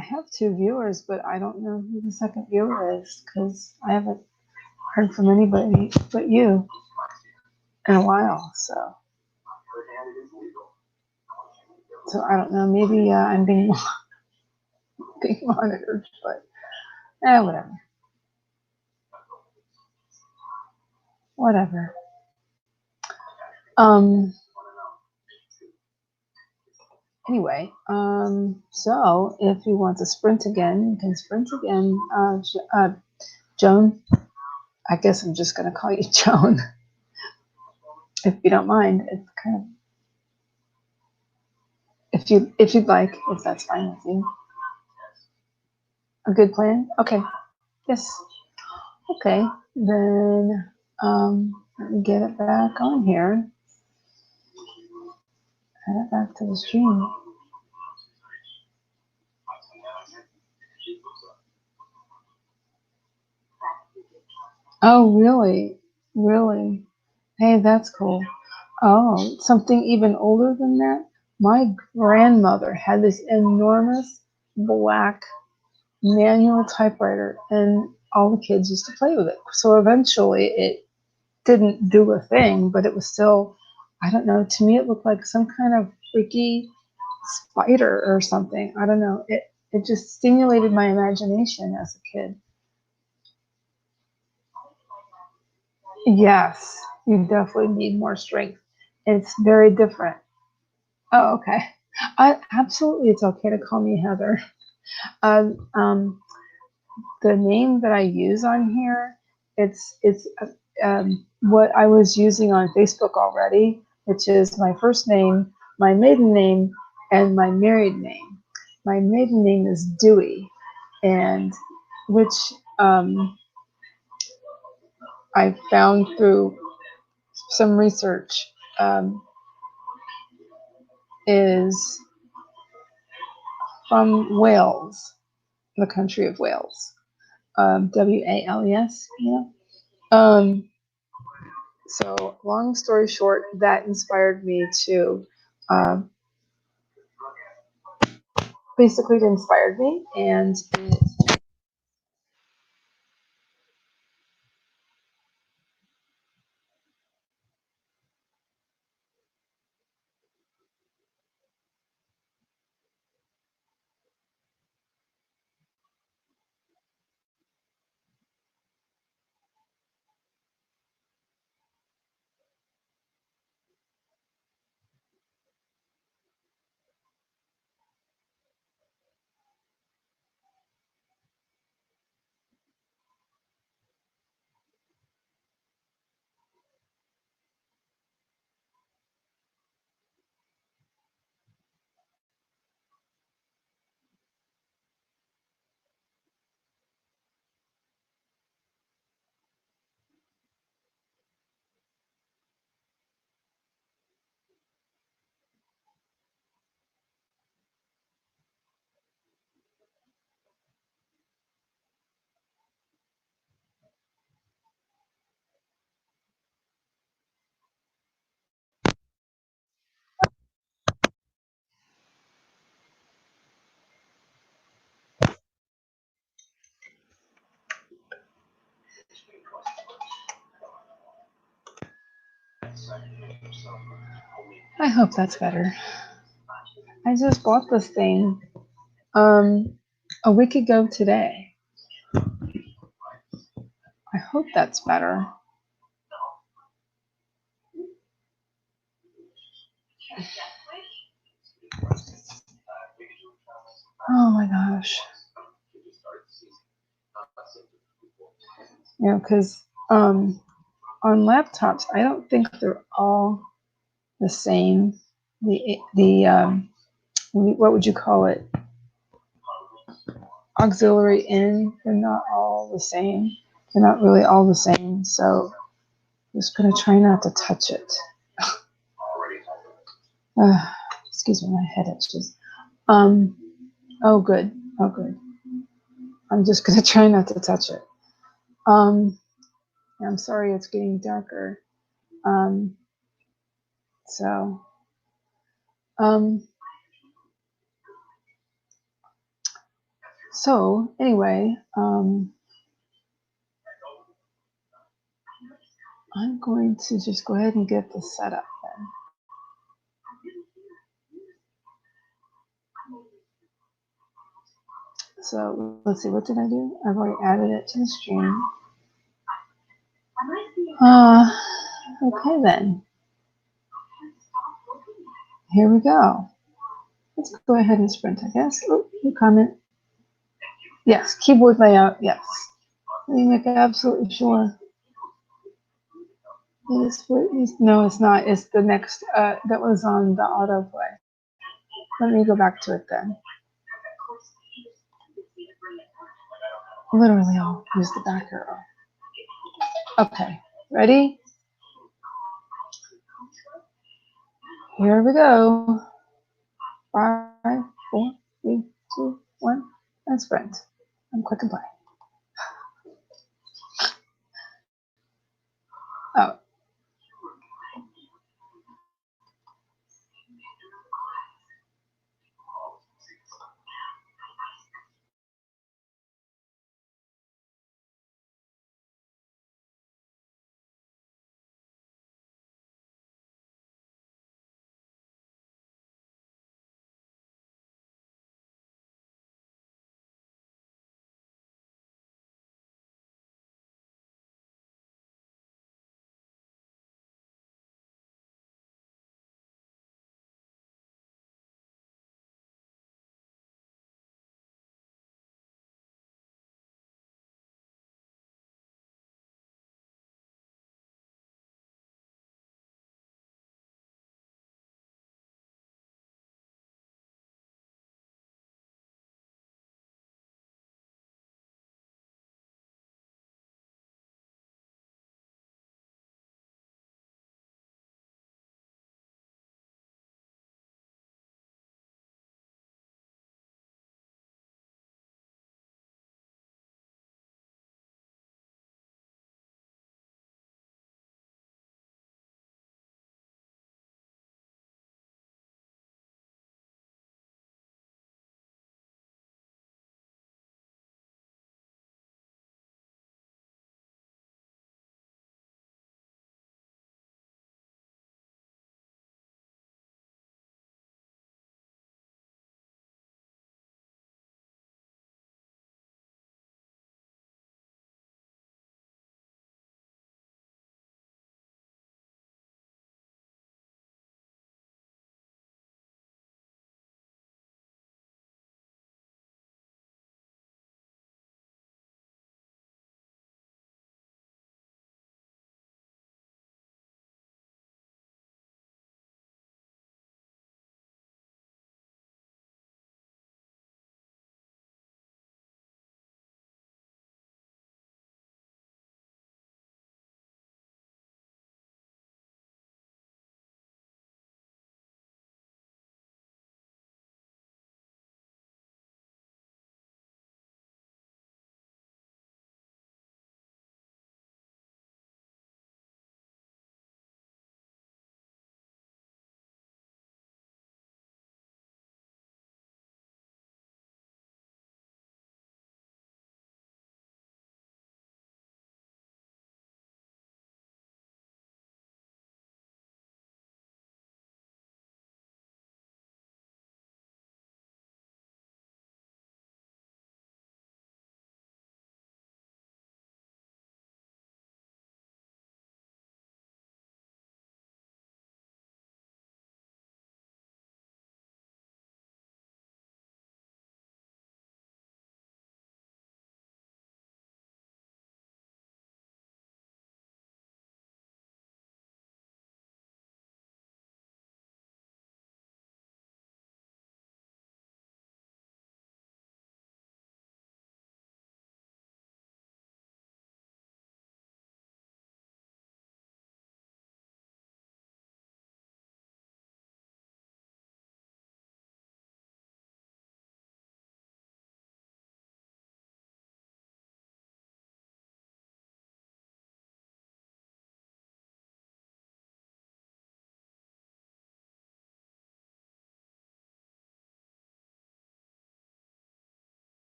have 2 viewers, but I don't know who the second viewer is because I haven't heard from anybody but you in a while. So I don't know. Maybe I'm being monitored, but whatever. Anyway, so if you want to sprint again, you can sprint again. Joan, I guess I'm just going to call you Joan, if you don't mind. It's kind of, if you'd like, if that's fine with you. A good plan? Okay. Yes. Okay. Then let me get it back on here. Add it back to the stream. Oh, really? Really? Hey, that's cool. Oh, something even older than that? My grandmother had this enormous black manual typewriter, and all the kids used to play with it. So eventually it didn't do a thing, but it was still, I don't know, to me it looked like some kind of freaky spider or something. I don't know. It just stimulated my imagination as a kid. Yes, you definitely need more strength. It's very different. Oh, okay. Absolutely, it's okay to call me Heather. Um, um, the name that I use on here, it's what I was using on Facebook already, which is my first name, my maiden name, and my married name. My maiden name is Dewey, and which I found through some research is from Wales, the country of Wales, Wales, you know. So long story short, that inspired me to, basically it inspired me, and I hope that's better. I just bought this thing a week ago today. I hope that's better. Oh my gosh. You know, because on laptops, I don't think they're all the same. What would you call it? Auxiliary in, they're not all the same. They're not really all the same. So I'm just gonna try not to touch it. Excuse me, my head itches. Oh good. Oh good. I'm just gonna try not to touch it. I'm sorry it's getting darker. So anyway, I'm going to just go ahead and get this set up then. So let's see, what did I do? I've already added it to the stream. Okay then. Here we go. Let's go ahead and sprint, I guess. Oh, new comment. Yes, keyboard layout, yes. Let me make absolutely sure. No, it's not. It's the next, that was on the autoplay. Let me go back to it then. Literally, I'll use the back arrow. Okay, ready? Here we go. 5, 4, 3, 2, 1, and sprint. And click and play. Oh,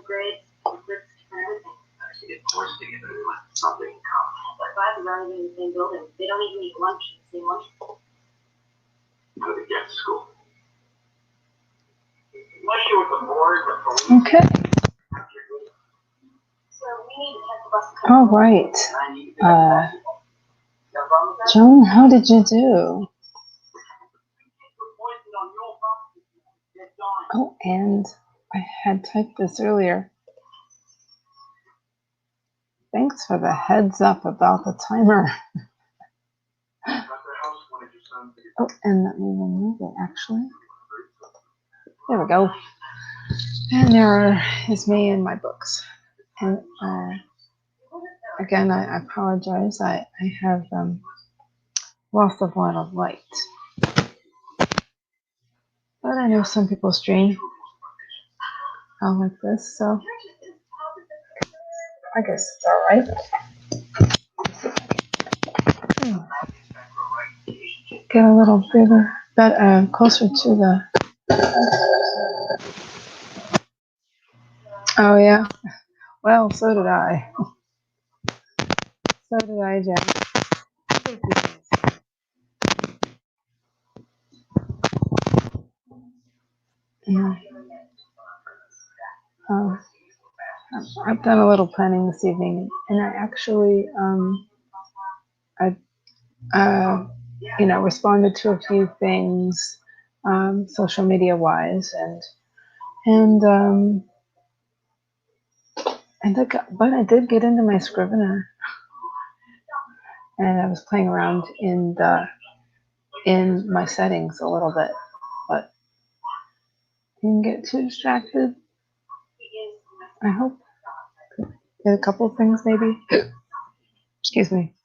grades, conflicts, and everything. She get forced to get something in common. Like I have around in the same building. They don't even eat lunch in the same lunch. Go to get to school. Unless you're with the board, the police. Okay. So we need to catch the bus. All right. Joan, how did you do? Oh, and I had typed this earlier. Thanks for the heads up about the timer. Oh, and let me remove it, actually. There we go. And there is me and my books. And again, I apologize. I have lost a lot of light. But I know some people stream out like this, so I guess it's all right. Get a little bigger, but closer to the. Oh yeah. Well, so did I. So did I, Jen. Yeah. I've done a little planning this evening, and I actually, responded to a few things, social media wise, but I did get into my Scrivener, and I was playing around in my settings a little bit, but didn't get too distracted. I hope. Did a couple of things maybe. Excuse me.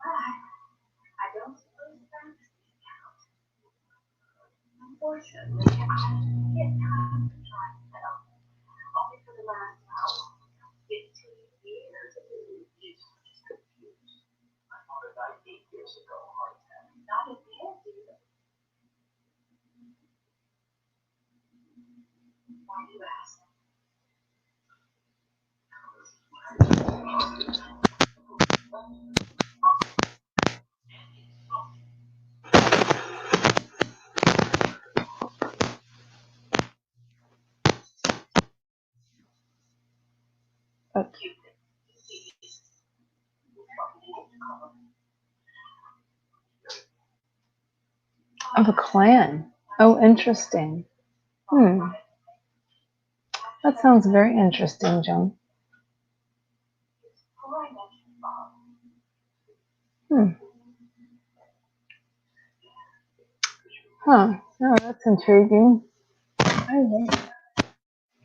I don't suppose that's unfortunately, I get time to try to set up. Only for the last 15 years. Just confused. My mother died 8 years ago, heart attack. Not a bad deal. Why do you ask? Of a clan. Oh, interesting. That sounds very interesting, Joan. Huh. No, that's intriguing. I like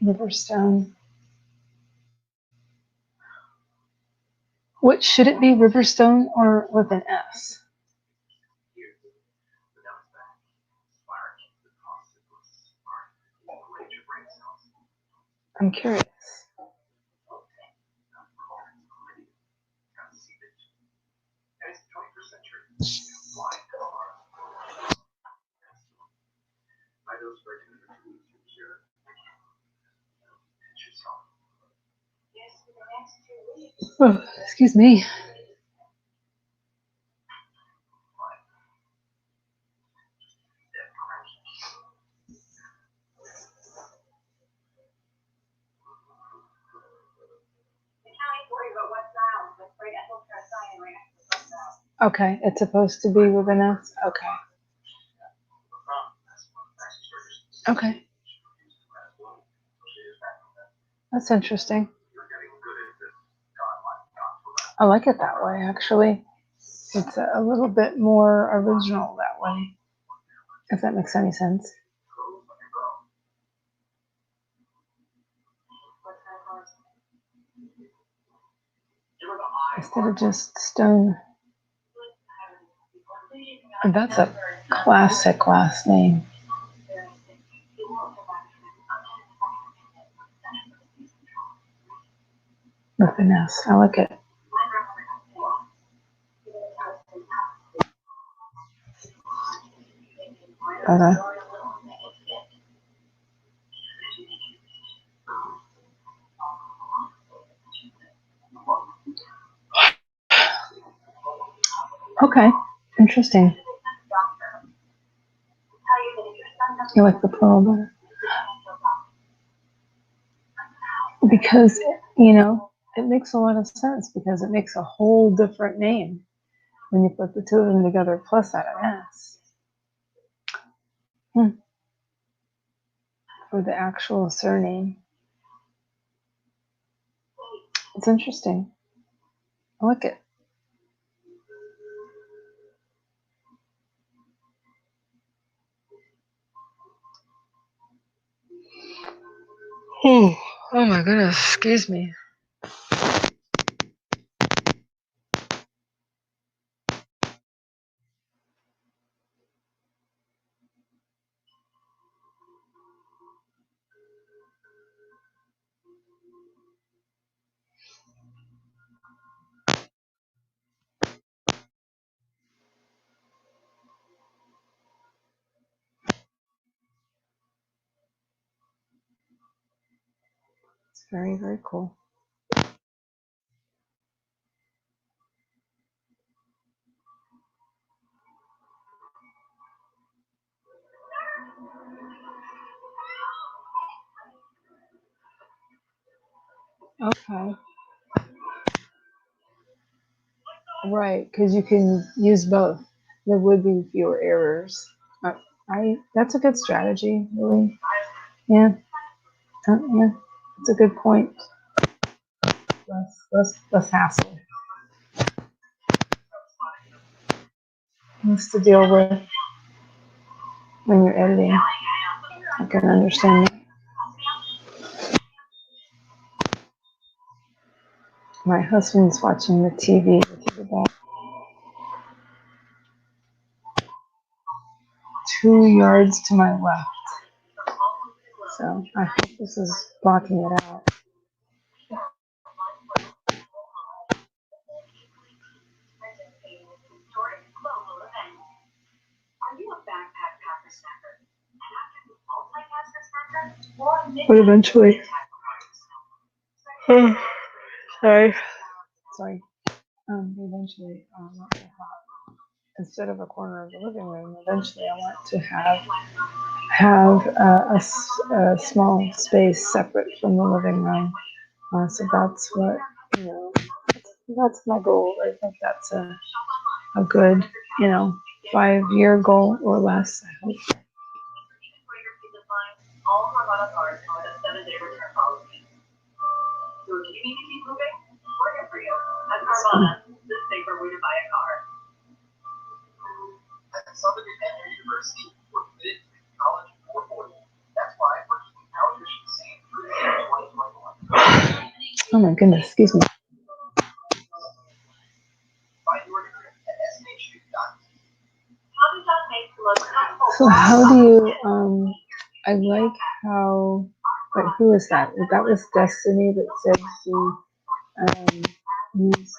Riverstone. What should it be, Riverstone or with an S? I'm curious. Oh, excuse me. Okay, it's supposed to be with an S? Okay. Okay. That's interesting. I like it that way, actually. It's a little bit more original that way, if that makes any sense. Instead of just stone. And that's a classic last name. With an S. I like it. Okay, interesting. You like the plural better? Because, you know, it makes a lot of sense because it makes a whole different name when you put the two of them together plus that S. For the actual surname. It's interesting. I like it. Oh my goodness, excuse me. It's very, very cool. Okay. Right, because you can use both. There would be fewer errors. That's a good strategy, really. Yeah. Yeah. It's a good point. Less hassle. Less to deal with when you're editing. I can understand that. My husband's watching the TV with the dog. 2 yards to my left. So I hope this is blocking it out. But eventually, sorry. Eventually, instead of a corner of the living room, eventually I want to have a small space separate from the living room. So that's what, you know, that's my goal. I think that's a good, 5-year goal or less, I hope. All Carvana cars come with a 7-day return policy. So if you need to keep moving, we're here for you. At Carvana, the safer way to buy a car. At Southern University, we're committed to making college more affordable. That's why we're keeping our tuition the same through the year 2021. Oh my goodness, excuse me. Find your degree at smhu.edu. So how do you, I like how, wait, who is that? That was Destiny that said she used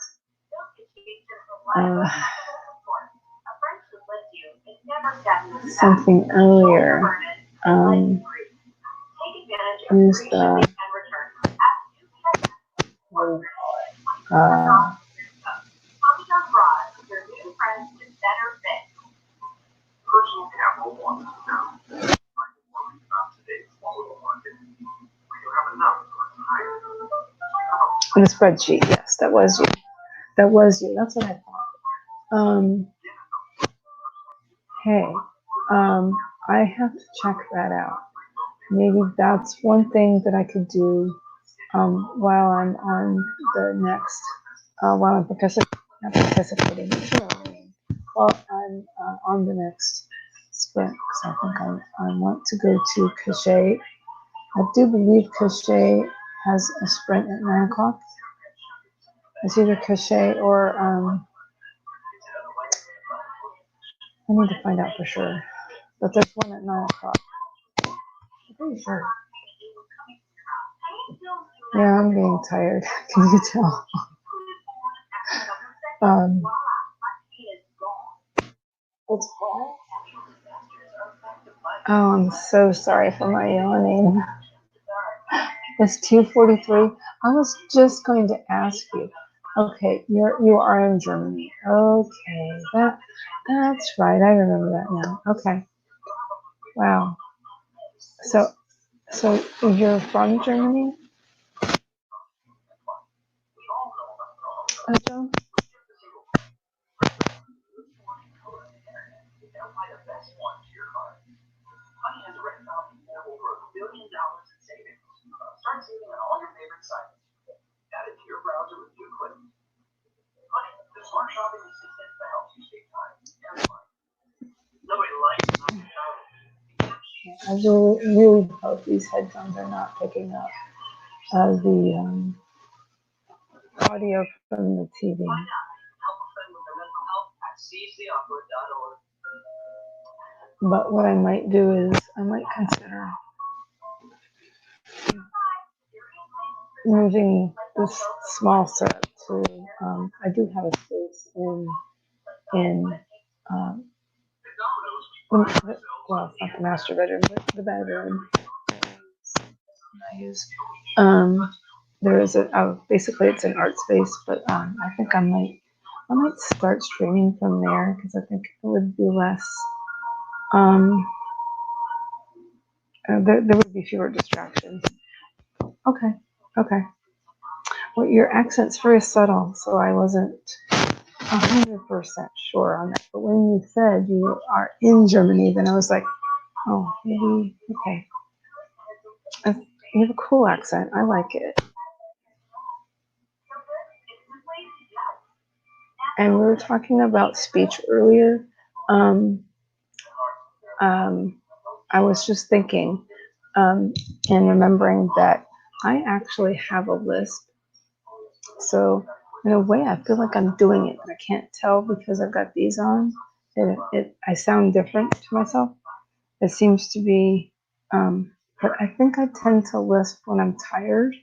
something earlier. Use the Personal capital wants to know. in a spreadsheet, yes, that was you. That was you. That's what I thought. Hey, I have to check that out. Maybe that's one thing that I could do while I'm on the next, while I'm participating. While I'm on the next sprint, because I think I want to go to Cachet. I do believe Cachet has a sprint at 9 o'clock. It's either Cachet or I need to find out for sure. But there's one at 9 o'clock. I'm pretty sure. Yeah, I'm getting tired. Can you tell? It's fall. Oh, I'm so sorry for my yawning. It's 2:43. I was just going to ask you. Okay, you are in Germany. Okay, that's right. I remember that now. Okay. Wow. So you're from Germany? Joe? Honey has already found over $1 billion in savings. Start saving on all your favorite sites. Add it to your browser with 2 clicks. Honey, the smart shopping assistant that helps you save time and money. Nobody likes shopping. I really hope these headphones are not picking up the audio from the TV. Help a friend with their mental health at ccoffer.org. But what I might do is I might consider moving this small setup to. I do have a space in well, it's not the master bedroom, but the bedroom. I use there is basically it's an art space, but I think I might start streaming from there because I think it would be less. There would be fewer distractions. Okay. Well, your accent's very subtle, so I wasn't 100% sure on that. But when you said you are in Germany, then I was like, oh, maybe, okay. You have a cool accent. I like it. And we were talking about speech earlier. I was just thinking and remembering that I actually have a lisp. So in a way, I feel like I'm doing it, but I can't tell because I've got these on. I sound different to myself. It seems to be, but I think I tend to lisp when I'm tired,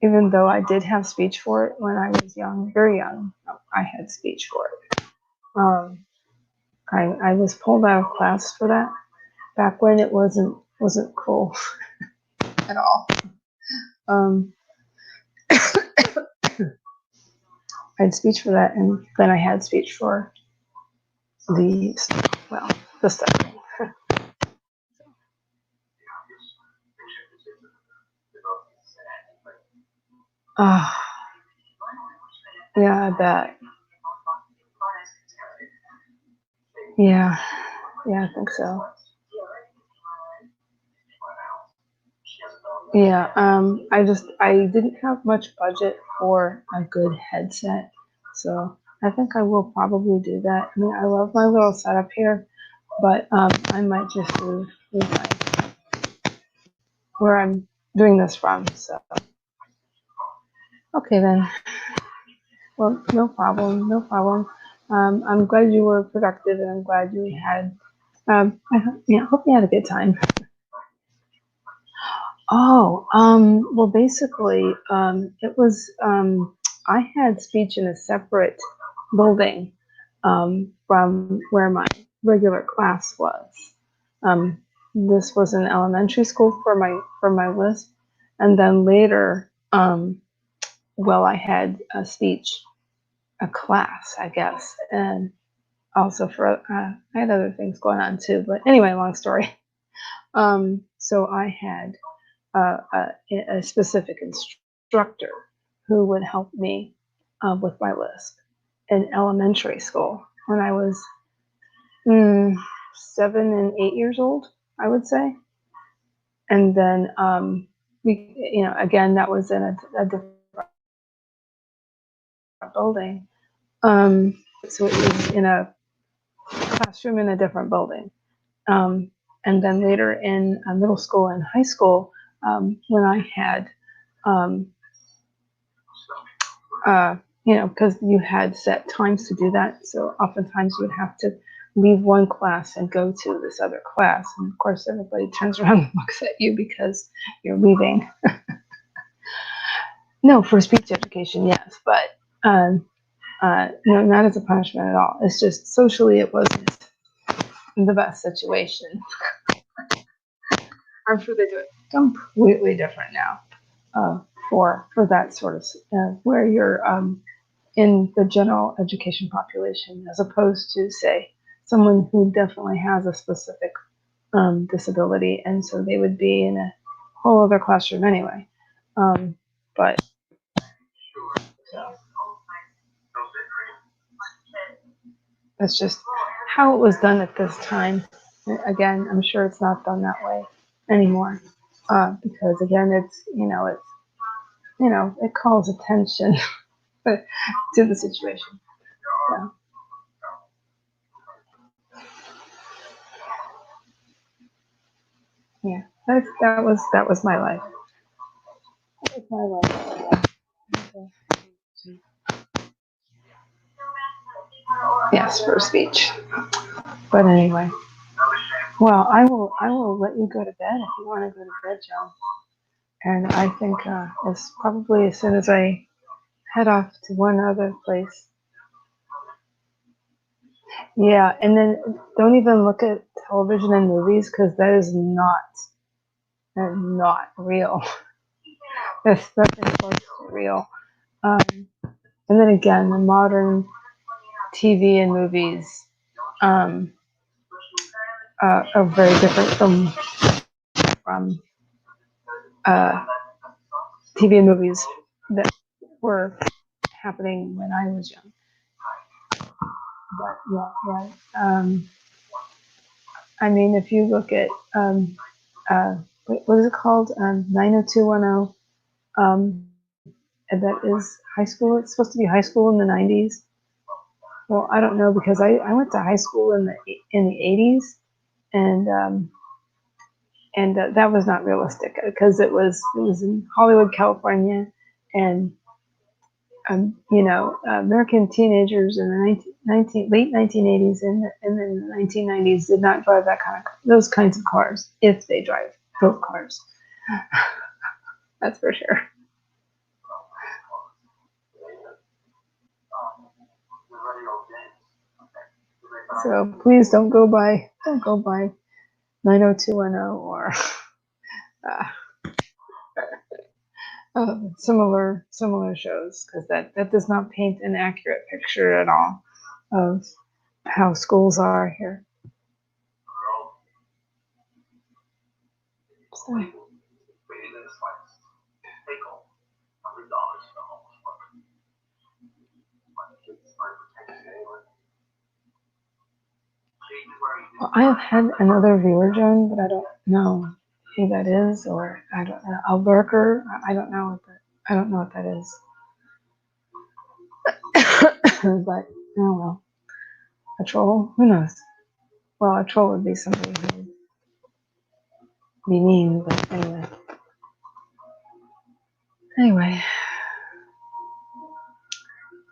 even though I did have speech for it when I was young, very young. I had speech for it. I was pulled out of class for that back when it wasn't cool at all. I had speech for that, and then I had speech for the stuff. Yeah, I bet. Yeah, I think so. Yeah, I didn't have much budget for a good headset, so I think I will probably do that. I mean, I love my little setup here, but I might just move where I'm doing this from. So, okay then. Well, no problem. I'm glad you were productive, and I'm glad you had. I hope you had a good time. Oh, well, basically, it was, I had speech in a separate building from where my regular class was. This was an elementary school for my list, and then later, I had a class, I guess, and also I had other things going on too. But anyway, long story. So I had a specific instructor who would help me with my lisp in elementary school when I was 7 and 8 years old, I would say. And then again, that was in a different building. So it was in a classroom in a different building. And then later in middle school and high school, when I had, because you had set times to do that. So oftentimes you would have to leave one class and go to this other class. And of course, everybody turns around and looks at you because you're leaving. No, for speech education, yes, but no, not as a punishment at all. It's just socially it wasn't the best situation. I'm sure they do it completely different now for that sort of where you're in the general education population, as opposed to, say, someone who definitely has a specific disability, and so they would be in a whole other classroom anyway. But so, that's just how it was done at this time. Again, I'm sure it's not done that way anymore, because again, it calls attention to the situation. So. Yeah, that was my life. That was my life. Yes, for speech. But anyway, well, I will let you go to bed if you want to go to bed, Joan. And I think it's probably as soon as I head off to one other place. Yeah, and then don't even look at television and movies, because that is not real. That's nothing close to real. And then again, the modern TV and movies are very different from TV and movies that were happening when I was young. But yeah, right. I mean, if you look at what is it called? 90210. And that is high school. It's supposed to be high school in the 90s. Well, I don't know, because I went to high school in the 80s, and that was not realistic, because it was in Hollywood, California, and American teenagers in the late 1980s and then the 1990s did not drive those kinds of cars, if they drive those cars. That's for sure. So please don't go by 90210 or similar shows, because that does not paint an accurate picture at all of how schools are here. So. Well, I have had another viewer, Joan, but I don't know who that is, or I don't know, a lurker. I don't know what that is. But oh well, a troll. Who knows? Well, a troll would be somebody who would be mean, but anyway.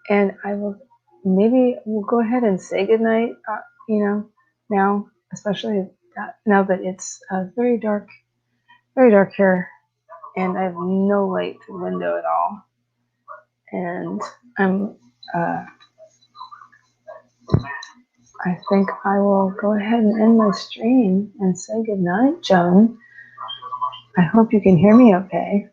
And maybe we'll go ahead and say goodnight. Now, especially now that it's very dark here, and I have no light through the window at all, and I think I will go ahead and end my stream and say goodnight, Joan. I hope you can hear me okay.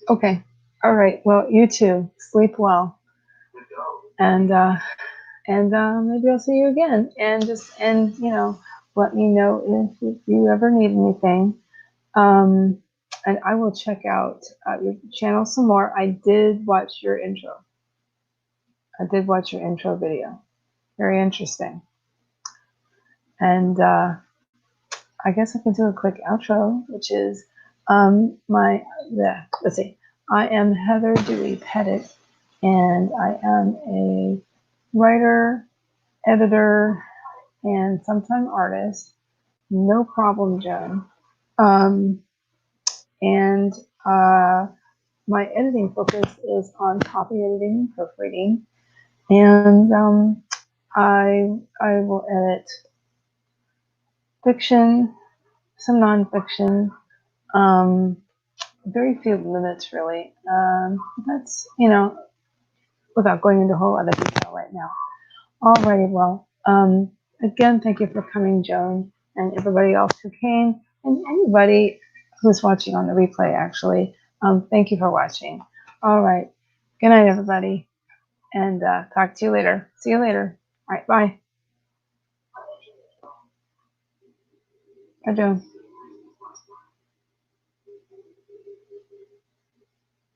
Okay. All right. Well, you too. Sleep well. And maybe I'll see you again. And let me know if you ever need anything. And I will check out your channel some more. I did watch your intro. Video. Very interesting. And I guess I can do a quick outro, which is let's see. I am Heather Dewey Pettit, and I am a writer, editor, and sometime artist. No problem, Joan. And my editing focus is on copy editing and proofreading. And I will edit fiction, some nonfiction, very few limits really. That's, without going into a whole other detail right now. Alrighty, well, again, thank you for coming, Joan, and everybody else who came, and anybody who's watching on the replay, actually. Thank you for watching. All right. Good night, everybody, and talk to you later. See you later. All right, bye. Bye, Joan.